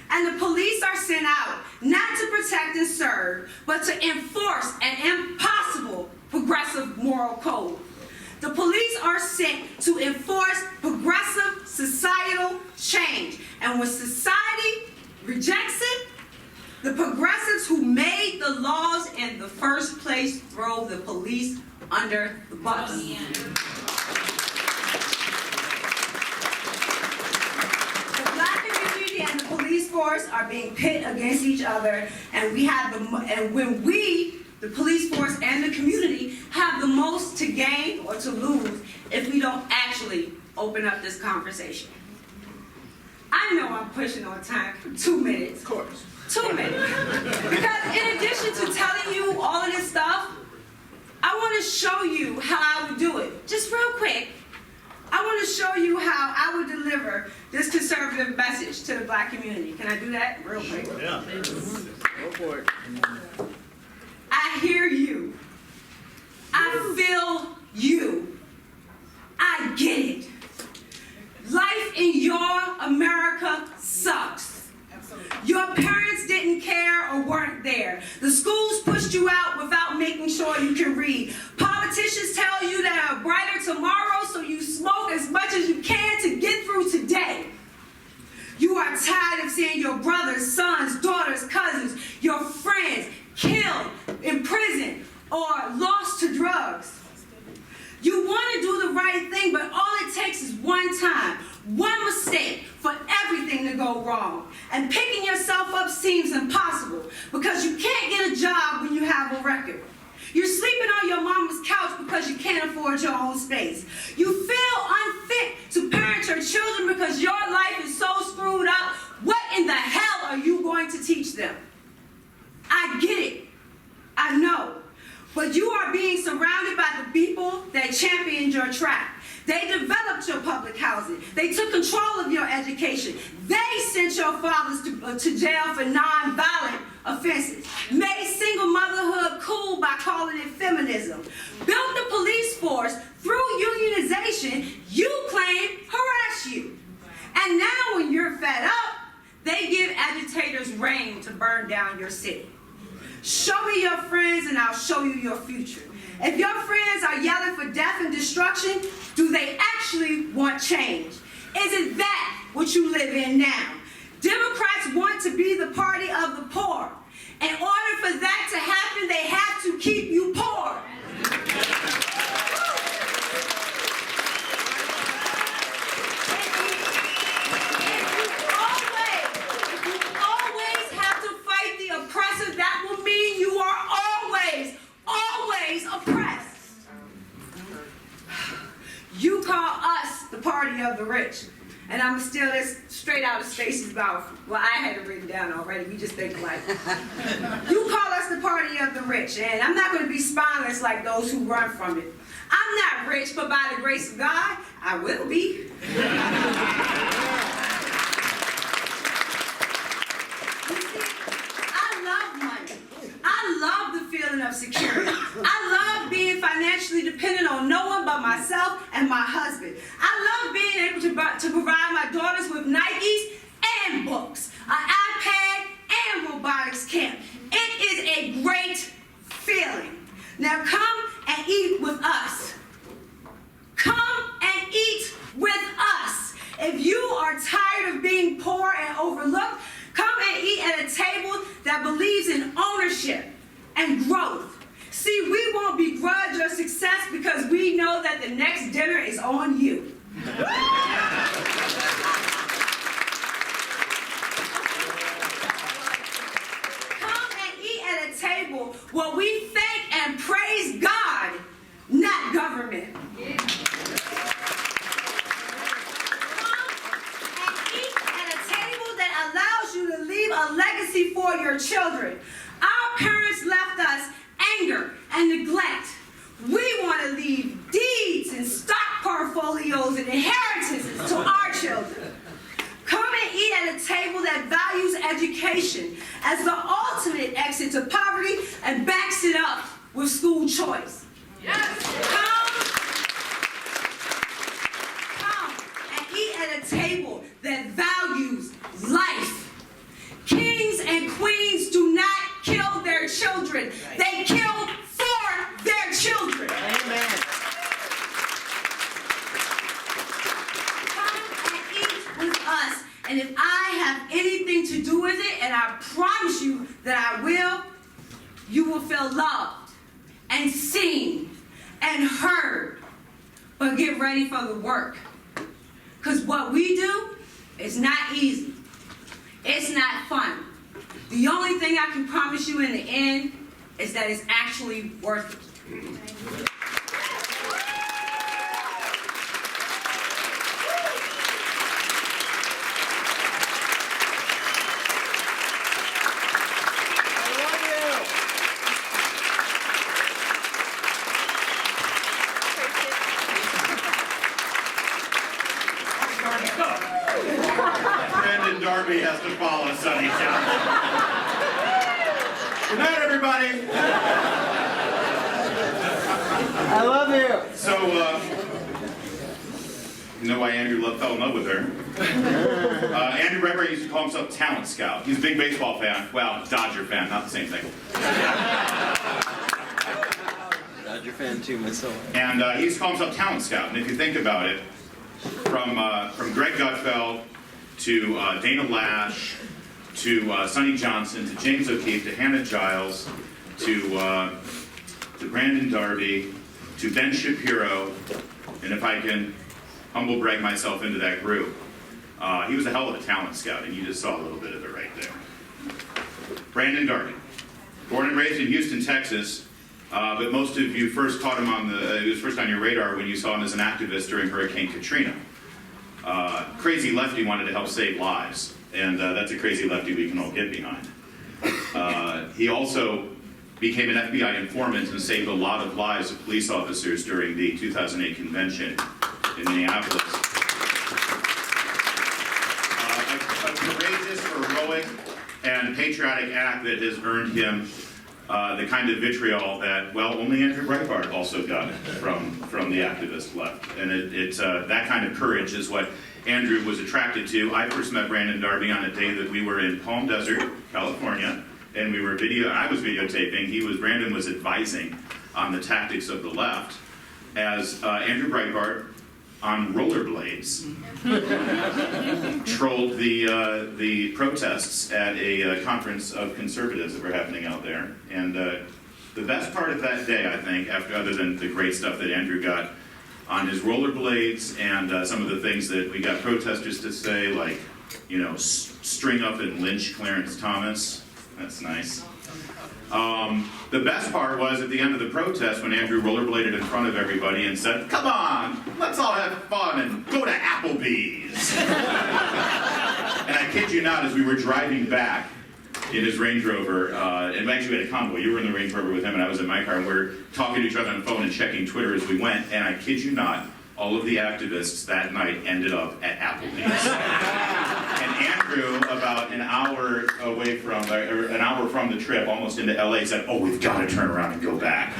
And the police are sent out not to protect and serve, but to enforce an impossible progressive moral code. The police are sent to enforce progressive societal change. And when society rejects it, The progressives who made the laws in the first place throw the police under the bus. The black community and the police force are being pit against each other, and when we, the police force and the community, have the most to gain or to lose if we don't actually open up this conversation. I know I'm pushing on time for 2 minutes. Of course. 2 minutes. Because in addition to telling you all of this stuff, I want to show you how I would do it. Just real quick. I want to show you how I would deliver this conservative message to the black community. Can I do that real quick? Yeah. Go for it. I hear you. I feel you. I get it. Life in your America sucks. Your parents didn't care or weren't there. The schools pushed you out without making sure you can read. Politicians tell you that a brighter tomorrow, so you smoke as much as you can to get through today. You are tired of seeing your brothers, sons, daughters, cousins, your friends killed, in prison, or lost to drugs. You want to do the right thing, but all it takes is one time, one mistake for everything to go wrong. And picking yourself up seems impossible because you can't get a job when you have a record. You're sleeping on your mama's couch because you can't afford your own space. You feel unfit to parent your children because your life is so screwed up. What in the hell are you going to teach them? I get it. I know. But you are being surrounded by the people that championed your track. They developed your public housing. They took control of your education. They sent your fathers to jail for non-violent offenses. Made single motherhood cool by calling it feminism. Built the police force through unionization you claim harass you. And now when you're fed up, they give agitators reign to burn down your city. Show me your friends and I'll show you your future. If your friends are yelling for death and destruction, do they actually want change? Isn't that what you live in now? Democrats want to be the party of the poor. In order for that to happen, they have to keep you poor. That will mean you are always oppressed. You call us the party of the rich. And I'm going to steal this straight out of Stacey's mouth. Well, I had it written down already. We just think alike. You call us the party of the rich. And I'm not going to be spineless like those who run from it. I'm not rich, but by the grace of God, I will be. Of security. I love being financially dependent on no one but myself and my husband. I love being able to provide my daughters with Nikes and books, an iPad and robotics camp. It is a great feeling. Now come and eat with us. Come and eat with us. If you are tired of being poor and overlooked, come and eat at a table that believes in ownership and growth. See, we won't begrudge your success because we know that the next dinner is on you. Come and eat at a table where we thank and praise God, not government. Come and eat at a table that allows you to leave a legacy for your children. Our parents left us anger and neglect. We want to leave deeds and stock portfolios and inheritances to our children. Come and eat at a table that values education as the ultimate exit to poverty and backs it up with school choice. Yes. Come and eat at a table that values life. Kings and queens do not kill their children. They kill for their children. Amen. Come and eat with us. And if I have anything to do with it, and I promise you and seen and heard, but get ready for the work. Because what we do is not easy. It's not fun. The only thing I can promise you in the end is that it's actually worth it. Brandon Darby has to follow Sonny Town. Good night, everybody. I love you. So, you know why Andrew fell in love with her? Andrew Breitbart used to call himself Talent Scout. He's a big baseball fan. Well, Dodger fan, not the same thing. Dodger fan too, myself. And he used to call himself Talent Scout. And if you think about it, from Greg Gutfeld to Dana Lash to Sonny Johnson to James O'Keefe to Hannah Giles to Brandon Darby to Ben Shapiro, and if I can humble brag myself into that group, he was a hell of a talent scout, and you just saw a little bit of it right there. Brandon Darby, born and raised in Houston, Texas, but most of you first caught him he was first on your radar when you saw him as an activist during Hurricane Katrina. Crazy lefty wanted to help save lives, and that's a crazy lefty we can all get behind. He also became an FBI informant and saved a lot of lives of police officers during the 2008 convention in Minneapolis. A courageous, heroic, and patriotic act that has earned him the kind of vitriol that, well, only Andrew Breitbart also got from the activist left. And that kind of courage is what Andrew was attracted to. I first met Brandon Darby on a day that we were in Palm Desert, California, and I was videotaping. Brandon was advising on the tactics of the left as Andrew Breitbart on rollerblades trolled the protests at a conference of conservatives that were happening out there. And the best part of that day, I think, other than the great stuff that Andrew got on his rollerblades and some of the things that we got protesters to say, like, you know, string up and lynch Clarence Thomas. That's nice. The best part was at the end of the protest when Andrew rollerbladed in front of everybody and said, "Come on, let's all have fun and go to Applebee's." And I kid you not, as we were driving back in his Range Rover, and actually we had a convoy. You were in the Range Rover with him and I was in my car, and we were talking to each other on the phone and checking Twitter as we went, and I kid you not, all of the activists that night ended up at Applebee's. And Andrew, about an hour away from, or an hour from the trip, almost into LA, said, "Oh, we've got to turn around and go back."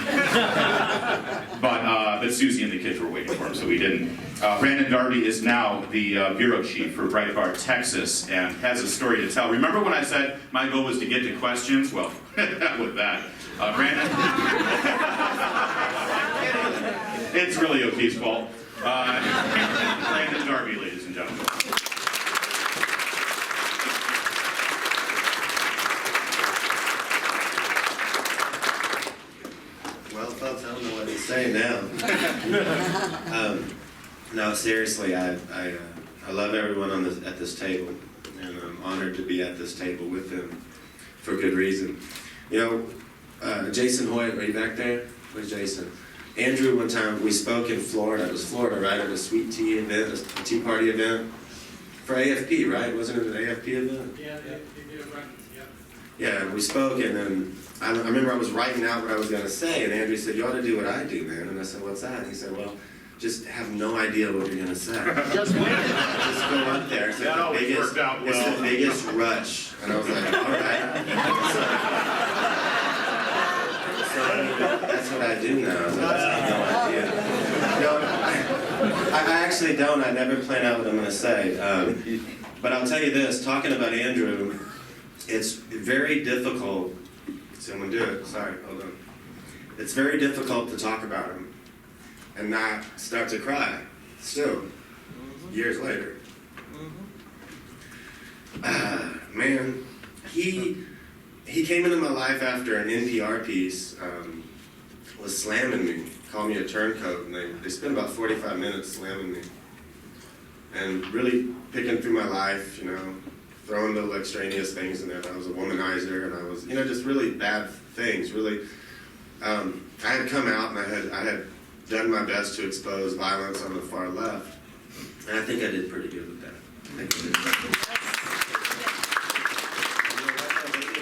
But Susie and the kids were waiting for him, so we didn't. Brandon Darby is now the bureau chief for Breitbart, Texas, and has a story to tell. Remember when I said my goal was to get to questions? Well, with that. Brandon? It's really O'Keefe's fault. Brandon Darby, ladies and gentlemen. Well, folks, I don't know what to say now. No, seriously, I love everyone at this table, and I'm honored to be at this table with them for good reason. You know, Jason Hoyt, are you back there? Where's Jason? Andrew, one time we spoke in Florida. It was Florida, right? At a sweet tea event, a tea party event for AFP, right? Wasn't it an AFP event? Yeah, they did a breakfast, yeah. Yeah, we spoke, and then I remember I was writing out what I was going to say, and Andrew said, "You ought to do what I do, man." And I said, "What's that?" And he said, "Well, just have no idea what you're going to say. Just wing it. Just go up there. It's That always worked out well. It's the biggest rush." And I was like, "All right." So that's what I do now. I have no idea. No, I actually don't. I never plan out what I'm going to say. But I'll tell you this, talking about Andrew, it's very difficult. Someone do it. Sorry, hold on. It's very difficult to talk about him and not start to cry still, years later. Man, he came into my life after an NPR piece was slamming me, called me a turncoat, and they spent about 45 minutes slamming me. And really picking through my life, you know, throwing little extraneous things in there. That I was a womanizer, and I was, you know, just really bad things. Really, I had come out and I had done my best to expose violence on the far left, and I think I did pretty good with that. They did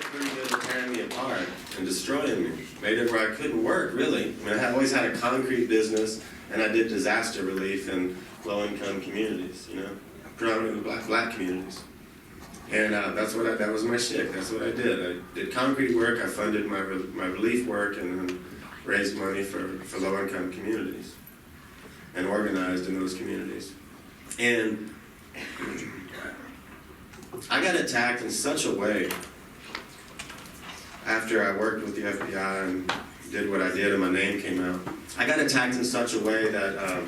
pretty good at tearing me apart and destroying me. Made it where I couldn't work, really. I mean, I always had a concrete business, and I did disaster relief in low-income communities, you know, predominantly black communities. And that was my shtick. That's what I did. I did concrete work. I funded my relief work, and then raised money for low-income communities, and organized in those communities. And I got attacked in such a way after I worked with the FBI and did what I did, and my name came out. I got attacked in such a way that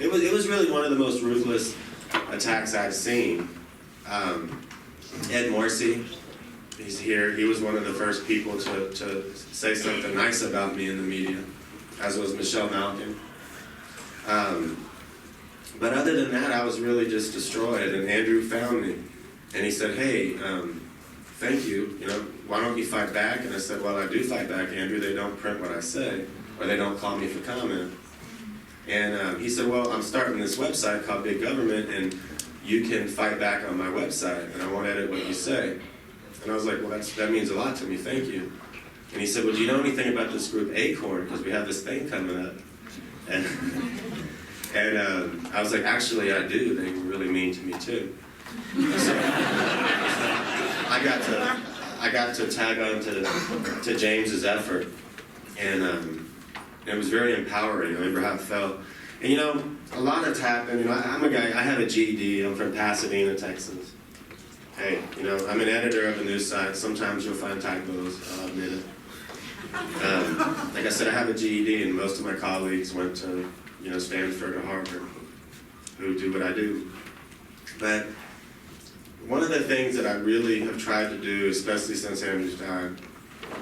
it was really one of the most ruthless attacks I've seen. Ed Morsi, he's here. He was one of the first people to say something nice about me in the media, as was Michelle Malkin. But other than that, I was really just destroyed. And Andrew found me, and he said, "Hey, thank you. You know, why don't you fight back?" And I said, "Well, I do fight back, Andrew. They don't print what I say, or they don't call me for comment." And he said, "Well, I'm starting this website called Big Government, and you can fight back on my website, and I won't edit what you say." And I was like, "Well, that means a lot to me, thank you." And he said, "Well, do you know anything about this group Acorn? Because we have this thing coming up." And I was like, "Actually, I do. They were really mean to me, too." So I got to tag on to James's effort, and it was very empowering. I remember how it felt. And you know, a lot has happened. You know, I'm a guy, I have a GED, I'm from Pasadena, Texas. Hey, you know, I'm an editor of a news site. Sometimes you'll find typos, I'll admit it. Like I said, I have a GED, and most of my colleagues went to, you know, Stanford or Harvard, who do what I do. But one of the things that I really have tried to do, especially since Andrew's died,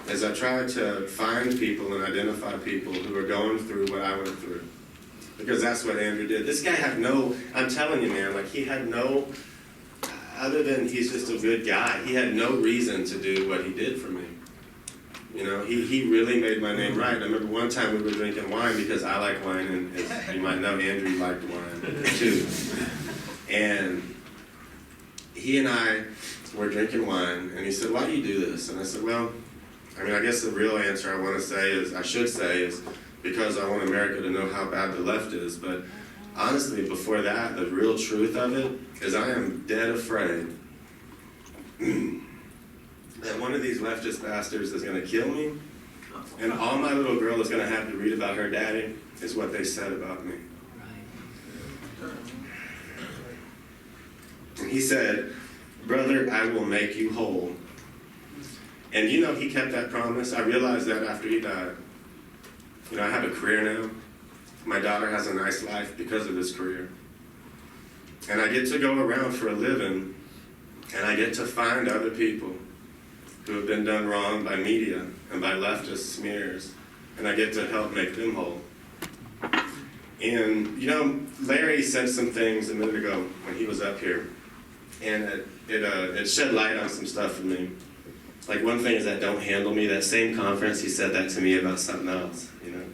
is I tried to find people and identify people who are going through what I went through. Because that's what Andrew did. This guy had no, I'm telling you, man, like he had no, other than he's just a good guy, he had no reason to do what he did for me. You know, he really made my name right. I remember one time we were drinking wine because I like wine, and as you might know, Andrew liked wine too. And he and I were drinking wine, and he said, "Why do you do this?" And I said, "Well, I mean, I guess the real answer I want to say is, I should say is, because I want America to know how bad the left is. But honestly, before that, the real truth of it is I am dead afraid that one of these leftist bastards is going to kill me, and all my little girl is going to have to read about her daddy is what they said about me." And he said, "Brother, I will make you whole." And you know, he kept that promise. I realized that after he died. You know, I have a career now. My daughter has a nice life because of this career. And I get to go around for a living, and I get to find other people who have been done wrong by media and by leftist smears, and I get to help make them whole. And, you know, Larry said some things a minute ago when he was up here, and it shed light on some stuff for me. Like, one thing is that "don't handle me." That same conference, he said that to me about something else, you know.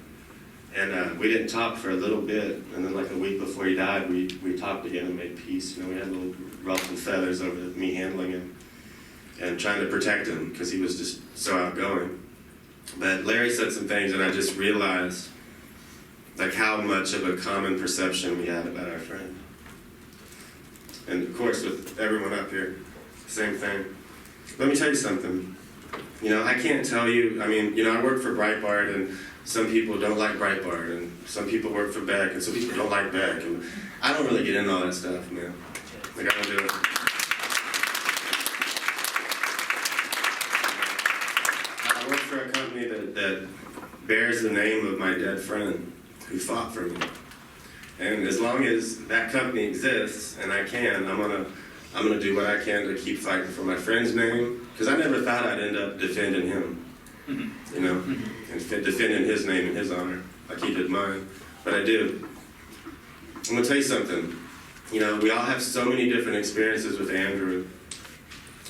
And we didn't talk for a little bit, and then like a week before he died, we talked again and made peace. You know, we had little ruffled feathers over me handling him and trying to protect him because he was just so outgoing. But Larry said some things, and I just realized like how much of a common perception we had about our friend. And of course, with everyone up here, same thing. Let me tell you something. You know, I can't tell you, I mean, you know, I work for Breitbart, and some people don't like Breitbart, and some people work for Beck, and some people don't like Beck, and I don't really get into all that stuff, man. Like, I don't do it. I work for a company that bears the name of my dead friend who fought for me. And as long as that company exists, and I can, I'm gonna do what I can to keep fighting for my friend's name, because I never thought I'd end up defending him, you know? and defending his name and his honor like he did mine, but I do. I'm gonna tell you something. You know, we all have so many different experiences with Andrew,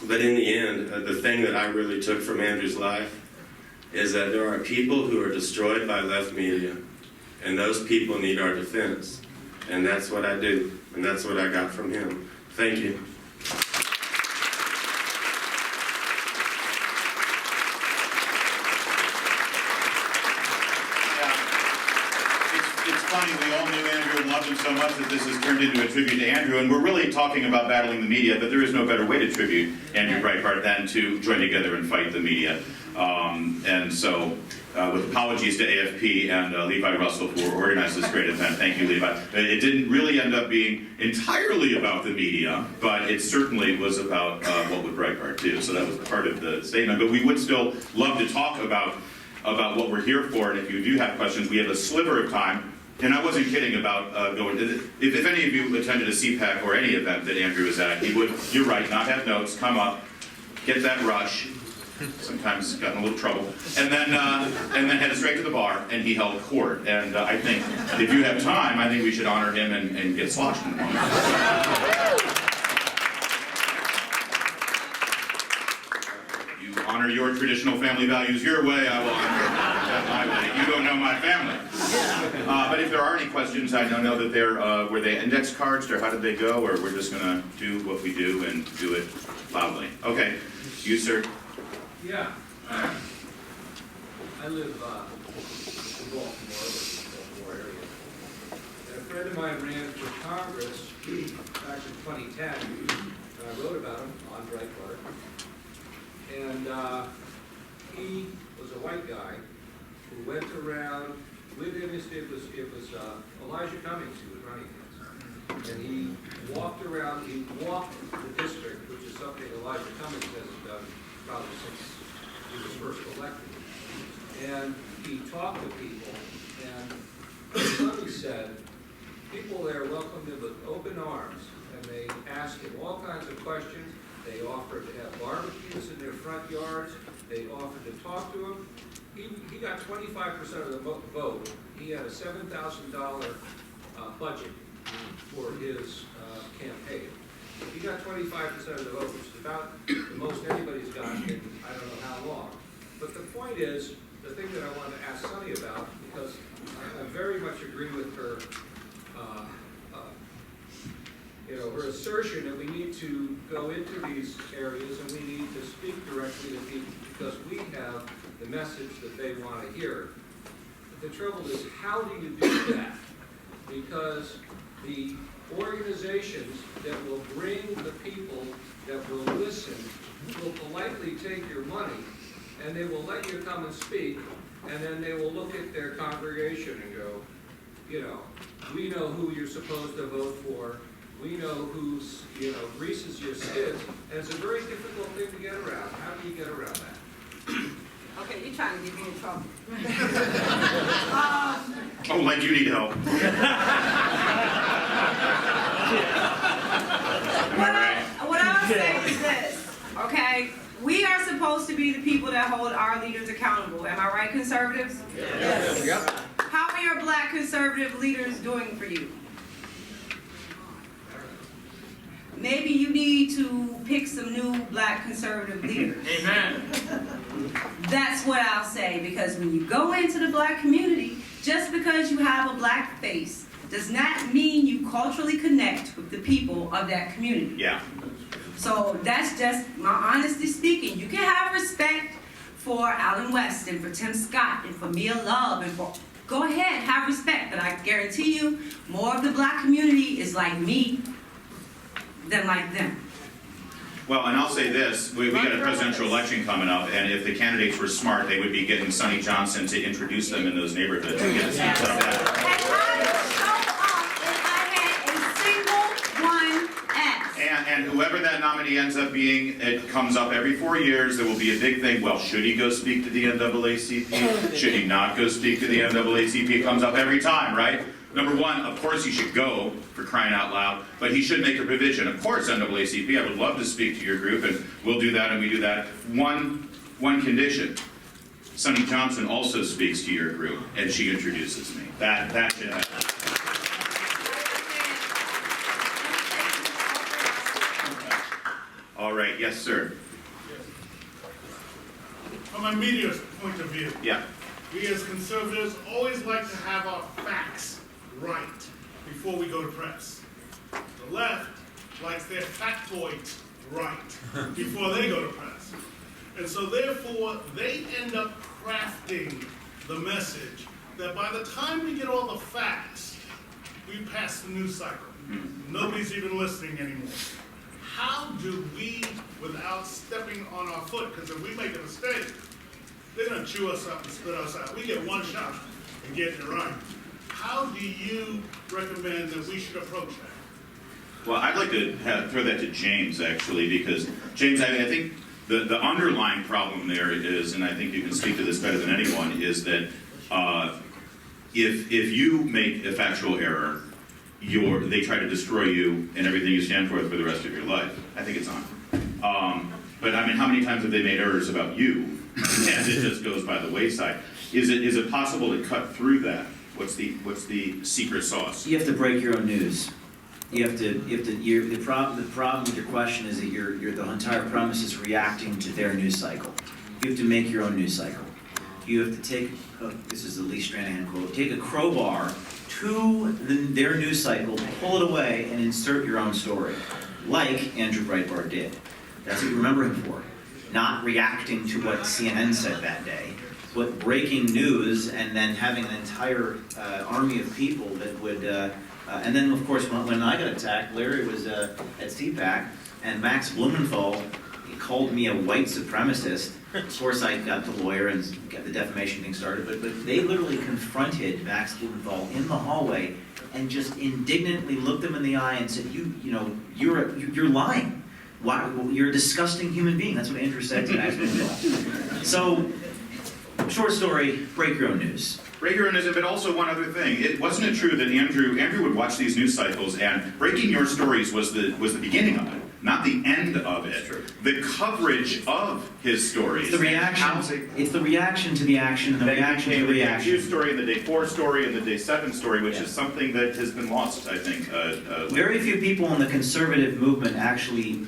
but in the end, the thing that I really took from Andrew's life is that there are people who are destroyed by left media, and those people need our defense. And that's what I do, and that's what I got from him. Thank you. It's funny, we all knew Andrew and loved him so much that this has turned into a tribute to Andrew, and we're really talking about battling the media, but there is no better way to tribute Andrew Breitbart than to join together and fight the media. And so, with apologies to AFP and Levi Russell, who organized this great event. Thank you, Levi. It didn't really end up being entirely about the media, but it certainly was about what would Breitbart do. So that was part of the statement. But we would still love to talk about what we're here for, and if you do have questions, we have a sliver of time. And I wasn't kidding about going to if any of you attended a CPAC or any event that Andrew was at, he would, you're right, not have notes, come up, get that rush, sometimes got in a little trouble, and then headed straight to the bar, and he held court. And I think if you have time, I think we should honor him and get sloshed in a moment. You honor your traditional family values your way, I will honor my way. You don't know my family. But if there are any questions, I don't know that they're, were they index cards, or how did they go, or we're just going to do what we do and do it loudly. Okay, you, sir. Yeah. I live in Baltimore area. And a friend of mine ran for Congress back in 2010. I wrote about him on Breitbart. And he was a white guy who went around with him. It was Elijah Cummings who was running this. And he walked around, he walked the district, which is something Elijah Cummings hasn't done probably since he was first elected. And he talked to people, and somebody said, people there welcomed him with open arms, and they asked him all kinds of questions. They offered to have barbecues in their front yards. They offered to talk to him. He got 25% of the vote. He had a $7,000 budget for his campaign. He got 25% of the vote, which is about the most anybody's gotten in I don't know how long. But the point is, the thing that I wanted to ask Sunny about, because I very much agree with her, her assertion that we need to go into these areas and we need to speak directly to people because we have the message that they want to hear. But the trouble is, how do you do that? Because the organizations that will bring the people that will listen will politely take your money and they will let you come and speak, and then they will look at their congregation and go, we know who you're supposed to vote for. We know who's, greases your skids, and it's a very difficult thing to get around. How do you get around that? Okay, you're trying to get me in trouble. Oh, like you need help. What I'll say is this, okay? We are supposed to be the people that hold our leaders accountable. Am I right, conservatives? Yes. Yep. How are your black conservative leaders doing for you? Maybe you need to pick some new black conservative leaders. Amen. That's what I'll say, because when you go into the black community, just because you have a black face does not mean you culturally connect with the people of that community. Yeah. So that's just my honesty speaking. You can have respect for Alan West and for Tim Scott and for Mia Love and for, go ahead, have respect, but I guarantee you more of the black community is like me than like them. Well, and I'll say this, we got a presidential election coming up, and if the candidates were smart, they would be getting Sonny Johnson to introduce them in those neighborhoods and get a sense of that. And I would show up if I had a single one asked. And whoever that nominee ends up being, it comes up every 4 years. There will be a big thing. Well, should he go speak to the NAACP? Should he not go speak to the NAACP? It comes up every time, right? Number one, of course he should go, for crying out loud, but he should make a provision. Of course, NAACP, I would love to speak to your group, and we'll do that and we do that. One condition. Sonny Johnson also speaks to your group, and she introduces me. That should happen. All right, yes, sir. From a media point of view, Yeah. we as conservatives always like to have our facts right before we go to press. The left likes their factoids right before they go to press. And so therefore, they end up crafting the message that by the time we get all the facts, we pass the news cycle. Nobody's even listening anymore. How do we, without stepping on our foot, because if we make a mistake, they're going to chew us up and spit us out. We get one shot in getting it right. How do you recommend that we should approach that? Well, I'd like to throw that to James, actually, because, James, I think the underlying problem there is, and I think you can speak to this better than anyone, is that if you make a factual error, they try to destroy you and everything you stand for the rest of your life. I think it's on. But I mean, how many times have they made errors about you, and it just goes by the wayside? Is it possible to cut through that? What's the secret sauce? You have to break your own news. The problem with your question is that the entire premise is reacting to their news cycle. You have to make your own news cycle. You have to take, this is the Lee Stranahan quote, take a crowbar to their news cycle, pull it away, and insert your own story, like Andrew Breitbart did. That's what you remember him for. Not reacting to what CNN said that day, but breaking news and then having an entire army of people that would, and then of course when I got attacked, Larry was at CPAC, and Max Blumenthal called me a white supremacist. Of course I got the lawyer and got the defamation thing started, but they literally confronted Max Blumenthal in the hallway and just indignantly looked him in the eye and said, you're lying. Why? Well, you're a disgusting human being. That's what Andrew said to Max Blumenthal. So, short story, break your own news. Break your own news, but also one other thing. Wasn't it true that Andrew would watch these news cycles, and breaking your stories was the beginning of it, not the end of it. The coverage of his stories. It's the reaction. It's the reaction to the action, and the reaction to the reaction. The Day 2 story, and the Day 4 story, and the Day 7 story, which is something that has been lost, I think. Very few people in the conservative movement actually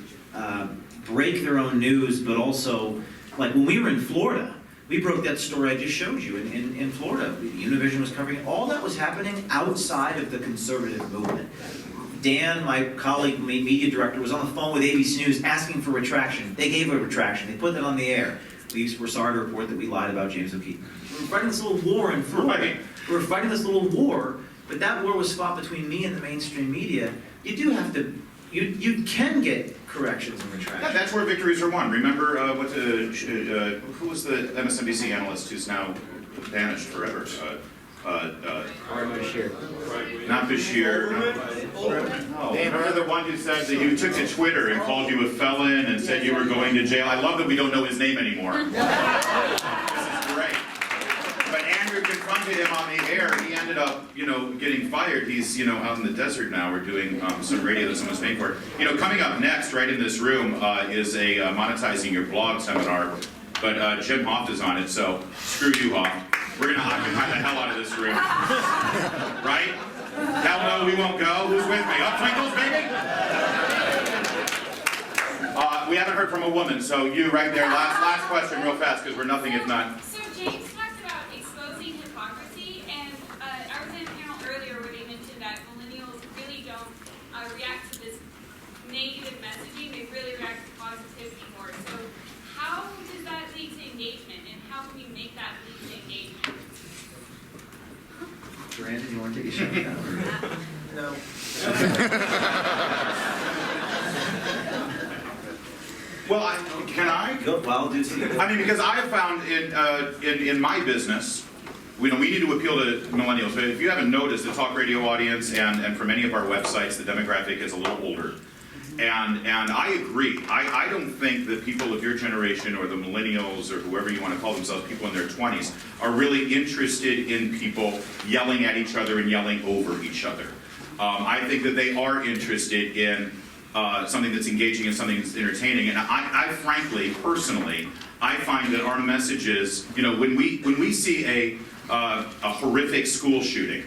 break their own news, but also, like when we were in Florida, we broke that story I just showed you in Florida. Univision was covering all that was happening outside of the conservative movement. Dan, my colleague, media director, was on the phone with ABC News asking for retraction. They gave a retraction. They put that on the air. We were sorry to report that we lied about James O'Keefe. We were fighting this little war in Florida. We were fighting this little war, but that war was fought between me and the mainstream media. You do have to, you can get corrections and retractions. Yeah, that's where victories are won. Remember who was the MSNBC analyst who's now banished forever? Bashir. Not Bashir. Remember the one who said that you took to Twitter and called you a felon and said you were going to jail? I love that we don't know his name anymore. This is great. But Andrew confronted him on the air. He ended up, getting fired. He's, out in the desert now. We're doing some radio that someone's paying for. Coming up next, right in this room, is a monetizing your blog seminar. But Jim Hoft is on it, so screw you, Hoft. We're going to occupy the hell out of this room. Right? Hell no, we won't go. Who's with me? Up Twinkles, baby? We haven't heard from a woman, so you right there. Last question real fast, because we're nothing if not. So James talked about exposing hypocrisy, and I was in a panel earlier where they mentioned that millennials really don't react to this negative messaging. They really react to positivity more. So how does that lead to engagement, and how can we make that lead to engagement? Brandon, you want to take a shot at that? No. Well, can I? Go. Well, I'll do too. I mean, because I have found in my business, we need to appeal to millennials. But if you haven't noticed, the talk radio audience and for many of our websites, the demographic is a little older. And I agree. I don't think that people of your generation or the millennials or whoever you want to call themselves, people in their 20s, are really interested in people yelling at each other and yelling over each other. I think that they are interested in something that's engaging and something that's entertaining. And I frankly, personally, I find that our messages, you know, when we see a horrific school shooting,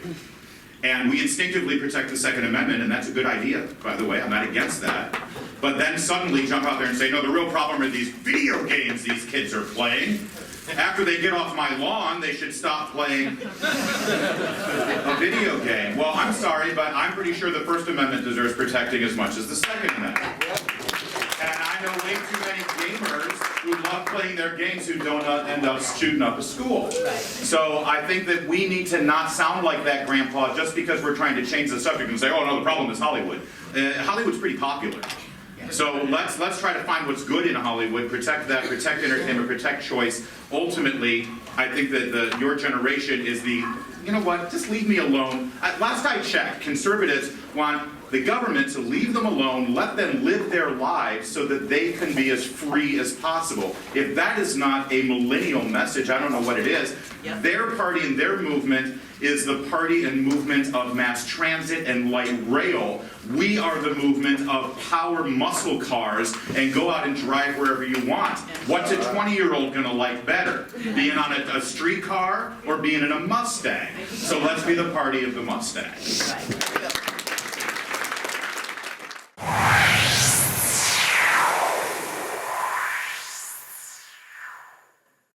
and we instinctively protect the Second Amendment, and that's a good idea, by the way, I'm not against that, but then suddenly jump out there and say, no, the real problem are these video games these kids are playing. After they get off my lawn, they should stop playing a video game. Well, I'm sorry, but I'm pretty sure the First Amendment deserves protecting as much as the Second Amendment. And I know way too many gamers who love playing their games who don't end up shooting up a school. So I think that we need to not sound like that grandpa just because we're trying to change the subject and say, oh no, the problem is Hollywood. Hollywood's pretty popular. So let's try to find what's good in Hollywood, protect that, protect entertainment, protect choice. Ultimately, I think that your generation is the, you know what, just leave me alone. Last I checked, conservatives want the government to leave them alone, let them live their lives so that they can be as free as possible. If that is not a millennial message, I don't know what it is. Yep. Their party and their movement is the party and movement of mass transit and light rail. We are the movement of power muscle cars and go out and drive wherever you want. What's a 20-year-old gonna like better? Being on a streetcar or being in a Mustang? So let's be the party of the Mustang.